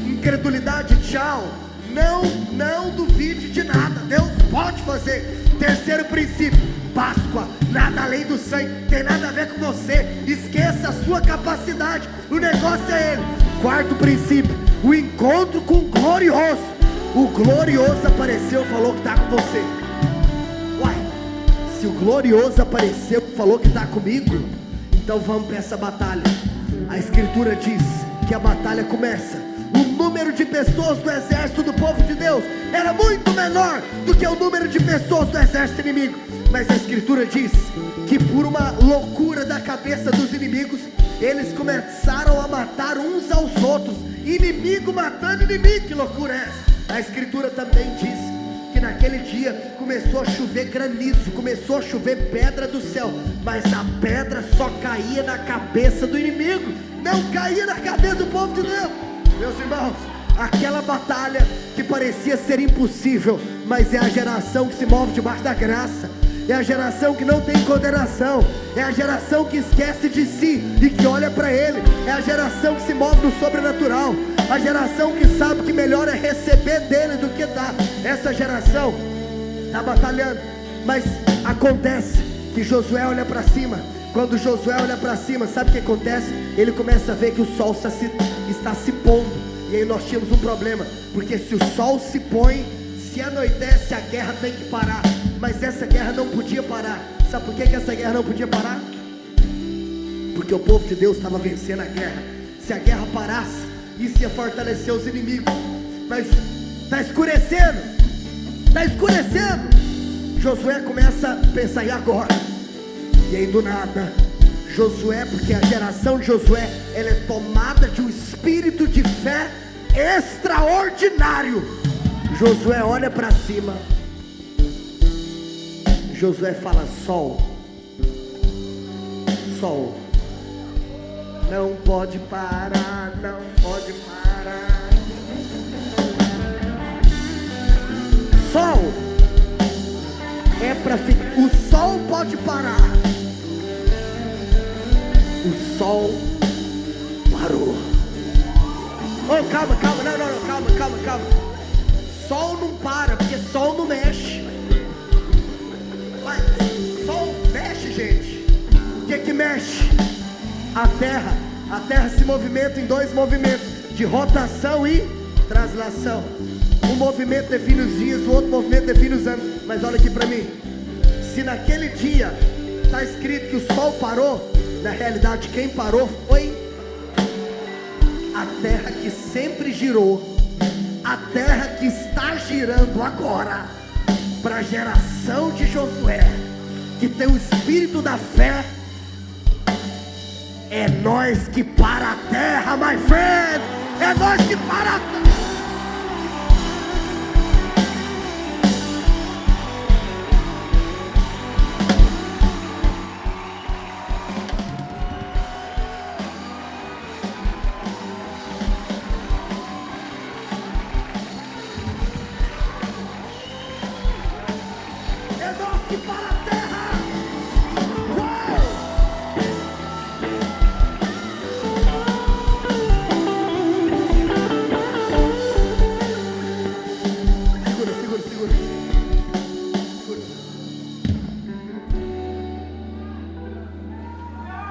incredulidade, tchau. Não duvide de nada, Deus pode fazer. Terceiro princípio, Páscoa, nada além do sangue, tem nada a ver com você, esqueça a sua capacidade, o negócio é Ele. Quarto princípio, o encontro com o glorioso. O glorioso apareceu, falou que está com você. Uai, se o glorioso apareceu e falou que está comigo, então vamos para essa batalha. A escritura diz que a batalha começa. O número de pessoas do exército do povo de Deus era muito menor do que o número de pessoas do exército inimigo. Mas a escritura diz que por uma loucura da cabeça dos inimigos, eles começaram a matar uns aos outros. Inimigo matando inimigo, que loucura é essa? A escritura também diz que naquele dia começou a chover granizo, começou a chover pedra do céu, mas a pedra só caía na cabeça do inimigo, não caía na cabeça do povo de Deus. Meus irmãos, aquela batalha que parecia ser impossível, mas é a geração que se move debaixo da graça, é a geração que não tem condenação, é a geração que esquece de si e que olha para Ele, é a geração que se move no sobrenatural, a geração que sabe que melhor é receber dele do que dar. Essa geração está batalhando, mas acontece que Josué olha para cima. Quando Josué olha para cima, sabe o que acontece? Ele começa a ver que o sol está se pondo. E aí nós tínhamos um problema, porque se o sol se põe, se anoitece, a guerra tem que parar. Mas essa guerra não podia parar. Sabe por que essa guerra não podia parar? Porque o povo de Deus estava vencendo a guerra. Se a guerra parasse, isso ia fortalecer os inimigos. Mas está escurecendo, está escurecendo. Josué começa a pensar, e agora? E aí do nada, Josué, porque a geração de Josué, ela é tomada de um espírito de fé extraordinário. Josué olha para cima. Josué fala: sol, sol, não pode parar, não pode parar. Sol é para ficar. O sol pode parar. O sol parou. Oh, calma, não, calma. Sol não para, porque sol não mexe. Mas sol mexe, gente. O que mexe? A terra se movimenta em 2 movimentos, de rotação e translação. Um movimento define os dias, o outro movimento define os anos. Mas olha aqui para mim, se naquele dia está escrito que o sol parou, na realidade quem parou foi a terra que sempre girou, a terra que está girando agora, para a geração de Josué, que tem o espírito da fé. É nós que para a terra, my friend, é nós que para a terra.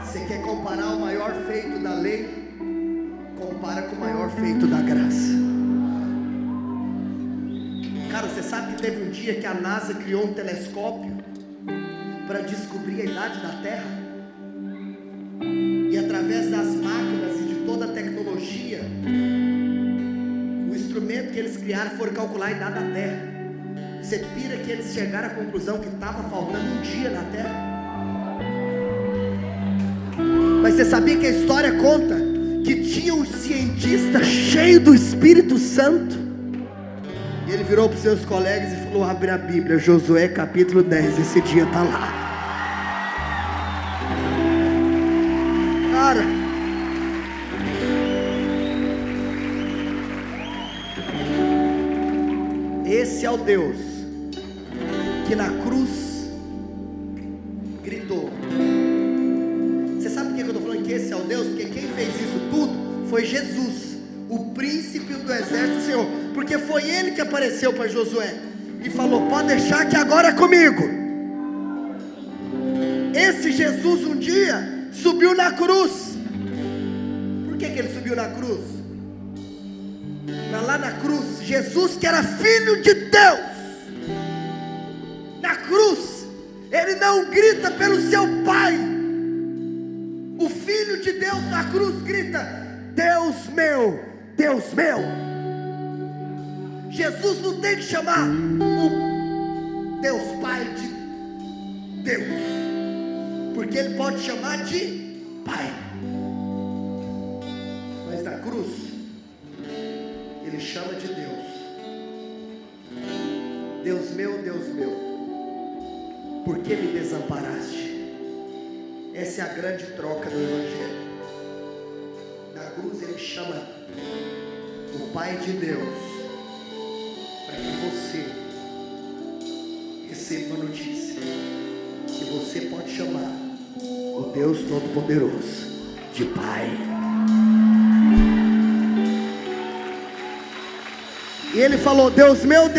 Você quer comparar o maior feito da lei? Compara com o maior feito da graça. Cara, você sabe que teve um dia que a NASA criou um telescópio para descobrir a idade da Terra? E através das máquinas e de toda a tecnologia, o instrumento que eles criaram foi calcular a idade da Terra. Você pira que eles chegaram à conclusão que estava faltando um dia na Terra? Mas você sabia que a história conta que tinha um cientista cheio do Espírito Santo? E ele virou para os seus colegas e falou: abre a Bíblia, Josué capítulo 10, esse dia está lá. Cara, esse é o Deus que na cruz gritou. Você sabe por que eu estou falando que esse é o Deus? Porque quem fez isso tudo foi Jesus, o príncipe do exército do Senhor. Porque foi ele que apareceu para Josué e falou: pode deixar que agora é comigo. Esse Jesus um dia subiu na cruz. Por que ele subiu na cruz? Lá na cruz, Jesus, que era filho de Deus, na cruz, ele não grita pelo seu pai. O filho de Deus na cruz grita: Deus meu, Deus meu. Jesus não tem que chamar o Deus Pai de Deus, porque ele pode chamar de Pai. Mas na cruz ele chama de Deus. Deus meu, por que me desamparaste? Essa é a grande troca do Evangelho. Na cruz ele chama o Pai de Deus, para que você receba uma notícia, que você pode chamar o Deus Todo-Poderoso de Pai. E ele falou: Deus meu,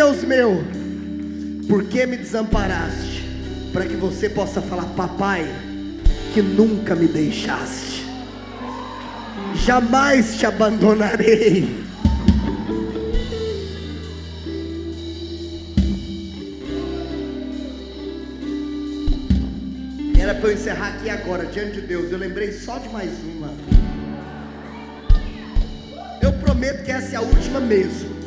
por que me desamparaste? Para que você possa falar: papai, que nunca me deixaste, jamais te abandonarei. Era para eu encerrar aqui agora, diante de Deus. Eu lembrei só de mais uma. Eu prometo que essa é a última mesmo.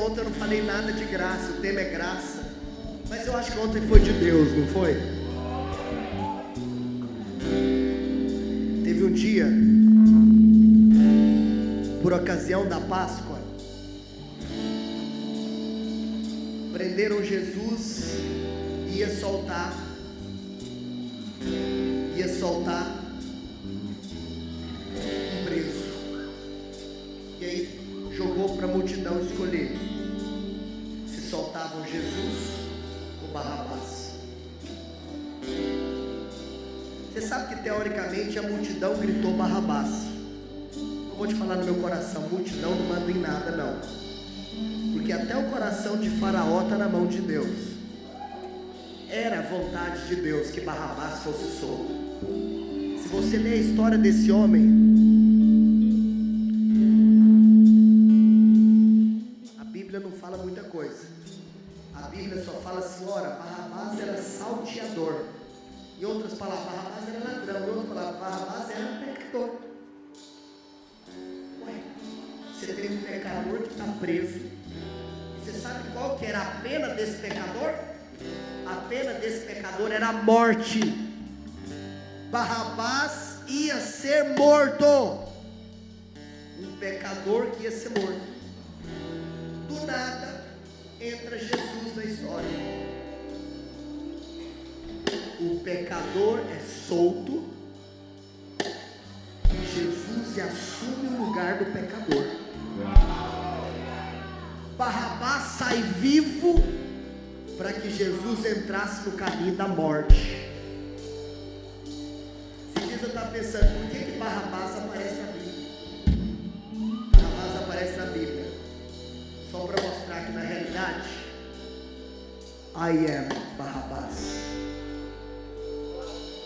Ontem eu não falei nada de graça, o tema é graça, mas eu acho que ontem foi de Deus, não foi? Teve um dia, por ocasião da Páscoa, prenderam Jesus e ia soltar um preso, e aí jogou para a multidão escolher: soltavam Jesus ou Barrabás. Você sabe que teoricamente a multidão gritou Barrabás. Eu vou te falar no meu coração: multidão não manda em nada não, porque até o coração de Faraó está na mão de Deus. Era a vontade de Deus que Barrabás fosse solto. Se você ler a história desse homem, não fala muita coisa. A Bíblia só fala assim: ora, Barrabás era salteador. Em outras palavras, Barrabás era ladrão. Em outras palavras, Barrabás era pecador. Ué, você tem um pecador que está preso. E você sabe qual que era a pena desse pecador? A pena desse pecador era a morte. Barrabás ia ser morto. Um pecador que ia ser morto. Do nada entra Jesus na história. O pecador é solto e Jesus assume o lugar do pecador. Barrabás sai vivo para que Jesus entrasse no caminho da morte. Esses dias eu estava pensando: por que Barrabás aparece na Bíblia? Barrabás aparece na Bíblia só para mostrar que na realidade I am Barrabás.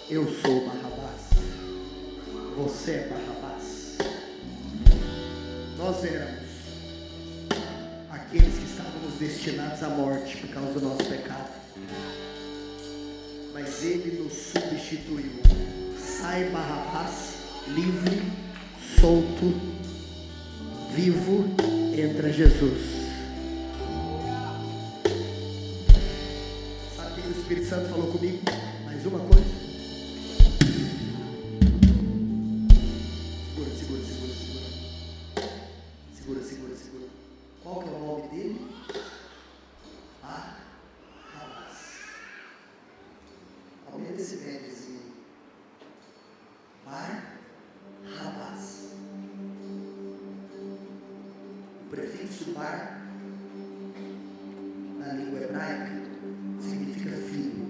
Eu sou Barrabás. Você é Barrabás. Nós éramos aqueles que estávamos destinados à morte por causa do nosso pecado, mas Ele nos substituiu. Sai Barrabás livre, solto, vivo, entra Jesus. Espírito Santo falou comigo. Mais uma coisa. Segura. Qual que é o nome dele? Barrabás. Aumenta esse médiozinho. Barrabás. O prefixo bar, na língua hebraica, significa filho.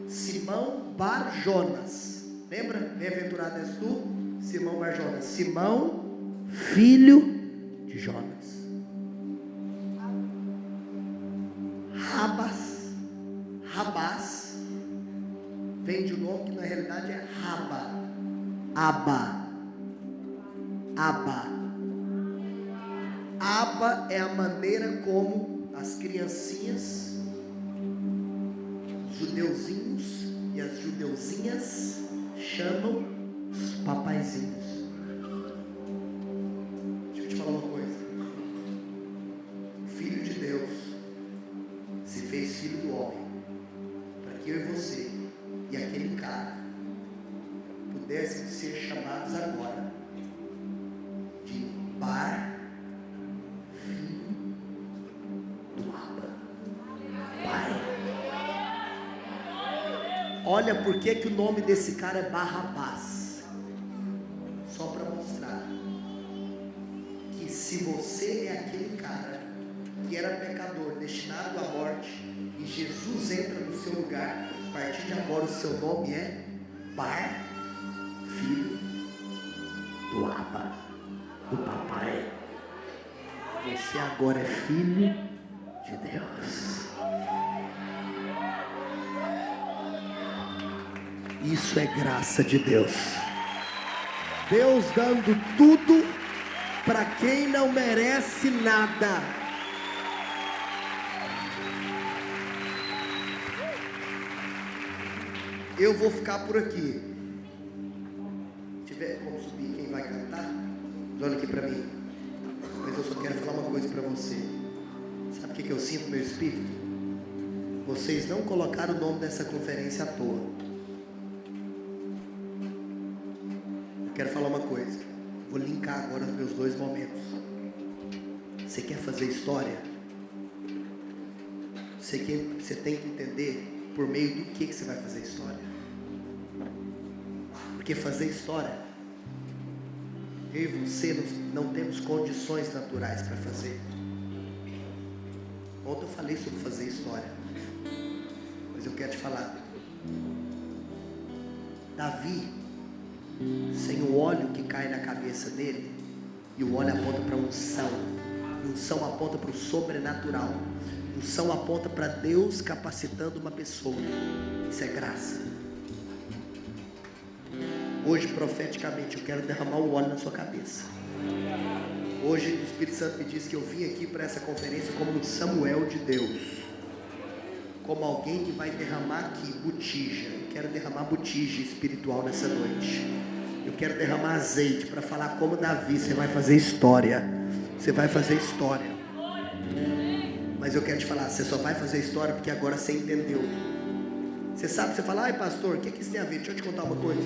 Simão Bar Jonas. Lembra? Bem-aventurado és tu, Simão Bar Jonas. Simão, filho de Jonas. Rabás vem de um nome que na realidade é Raba. Aba é a maneira como as criancinhas, os judeuzinhos e as judeuzinhas chamam os papaizinhos. Deixa eu te falar uma coisa. O Filho de Deus se fez filho do homem para que eu e você e aquele cara pudéssemos ser chamados agora de Bar, filho do Abba, Pai. Olha por que o nome desse cara é Barrabás. Só para mostrar que se você é aquele cara que era pecador, destinado à morte, e Jesus entra no seu lugar, a partir de agora o seu nome é Bar, filho do Abba, do papai. Você agora é filho de Deus. Isso é graça de Deus. Deus dando tudo para quem não merece nada. Eu vou ficar por aqui. Se tiver como subir, quem vai cantar? Olha aqui para mim. Mas eu só quero falar uma coisa para você. Sabe o que eu sinto no meu espírito? Vocês não colocaram o nome dessa conferência à toa. Eu quero falar uma coisa. Vou linkar agora os meus dois momentos. Você quer fazer história? Você tem que entender por meio do que você vai fazer história. Porque fazer história, eu e você não temos condições naturais para fazer. Ontem eu falei sobre fazer história, mas eu quero te falar. Davi, sem o óleo que cai na cabeça dele, e o óleo aponta para unção, e unção aponta para o sobrenatural, unção aponta para Deus capacitando uma pessoa. Isso é graça. Hoje, profeticamente, eu quero derramar o óleo na sua cabeça. Hoje, o Espírito Santo me disse que eu vim aqui para essa conferência como um Samuel de Deus, como alguém que vai derramar aqui botija. Eu quero derramar botija espiritual nessa noite. Eu quero derramar azeite para falar como Davi. Você vai fazer história. Você vai fazer história. Mas eu quero te falar, você só vai fazer história porque agora você entendeu. Você sabe, você fala, ai pastor, o que isso tem a ver? Deixa eu te contar uma coisa.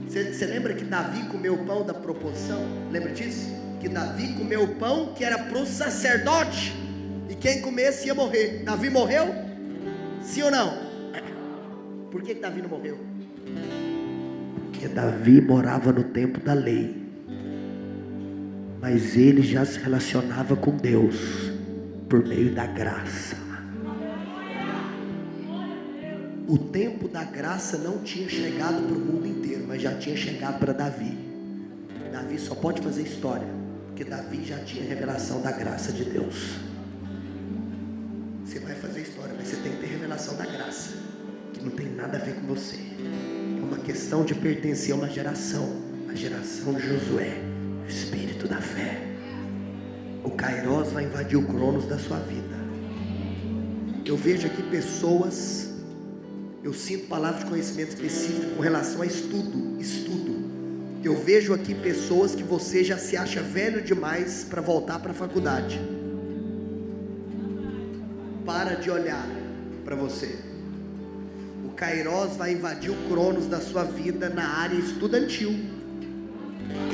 Você lembra que Davi comeu o pão da proporção? Lembra disso? Que Davi comeu o pão que era para o sacerdote, e quem comesse ia morrer. Davi morreu? Sim ou não? Por que Davi não morreu? Porque Davi morava no tempo da lei, mas ele já se relacionava com Deus por meio da graça. O tempo da graça não tinha chegado para o mundo inteiro, mas já tinha chegado para Davi. Davi só pode fazer história porque Davi já tinha revelação da graça de Deus. Você vai fazer história, mas você tem que ter revelação da graça, que não tem nada a ver com você. É uma questão de pertencer a uma geração, a geração de Josué, o espírito da fé. O Kairos vai invadir o Cronos da sua vida. Eu vejo aqui pessoas, eu sinto palavras de conhecimento específico com relação a estudo. Eu vejo aqui pessoas que você já se acha velho demais para voltar para a faculdade. Para de olhar para você. O Kairos vai invadir o Cronos da sua vida na área estudantil.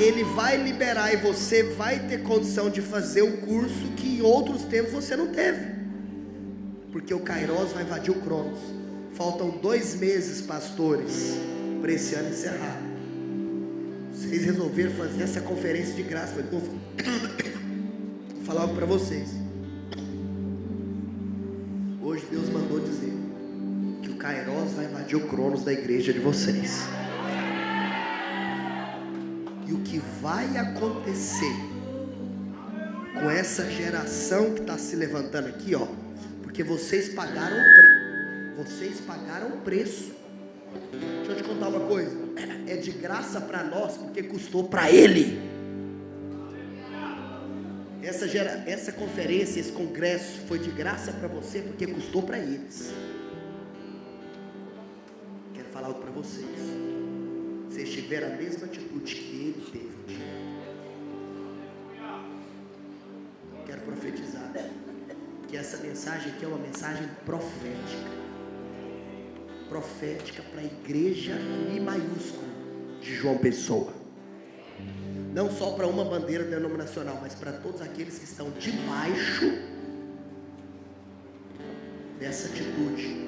Ele vai liberar e você vai ter condição de fazer o curso que em outros tempos você não teve. Porque o Kairos vai invadir o Cronos. Faltam 2 meses, pastores, para esse ano encerrar. Vocês resolveram fazer essa conferência de graça. Vou falar algo para vocês. Hoje Deus mandou dizer que o Kairos vai invadir o Cronos da igreja de vocês. E o que vai acontecer com essa geração que está se levantando aqui, ó, porque vocês pagaram o preço. Deixa eu te contar uma coisa, é de graça para nós porque custou para Ele. Essa conferência, esse congresso foi de graça para você porque custou para eles. Quero falar algo para vocês. Vocês tiveram a mesma atitude que ele teve um dia. Quero profetizar que essa mensagem aqui é uma mensagem profética. Profética para a igreja I maiúsculo de João Pessoa. Não só para uma bandeira denominacional, mas para todos aqueles que estão debaixo dessa atitude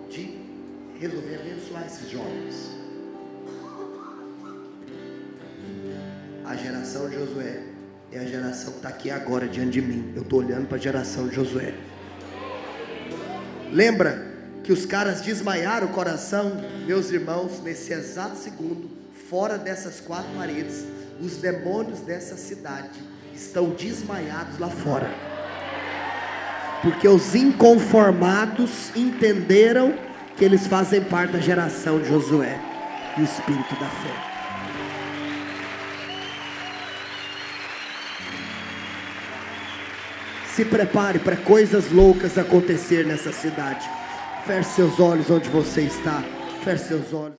de resolver abençoar esses jovens. A geração de Josué é a geração que está aqui agora diante de mim. Eu estou olhando para a geração de Josué. Lembra que os caras desmaiaram o coração, meus irmãos, nesse exato segundo, fora dessas 4 paredes, os demônios dessa cidade estão desmaiados lá fora, porque os inconformados entenderam que eles fazem parte da geração de Josué e o espírito da fé. Se prepare para coisas loucas acontecer nessa cidade. Feche seus olhos onde você está. Feche seus olhos.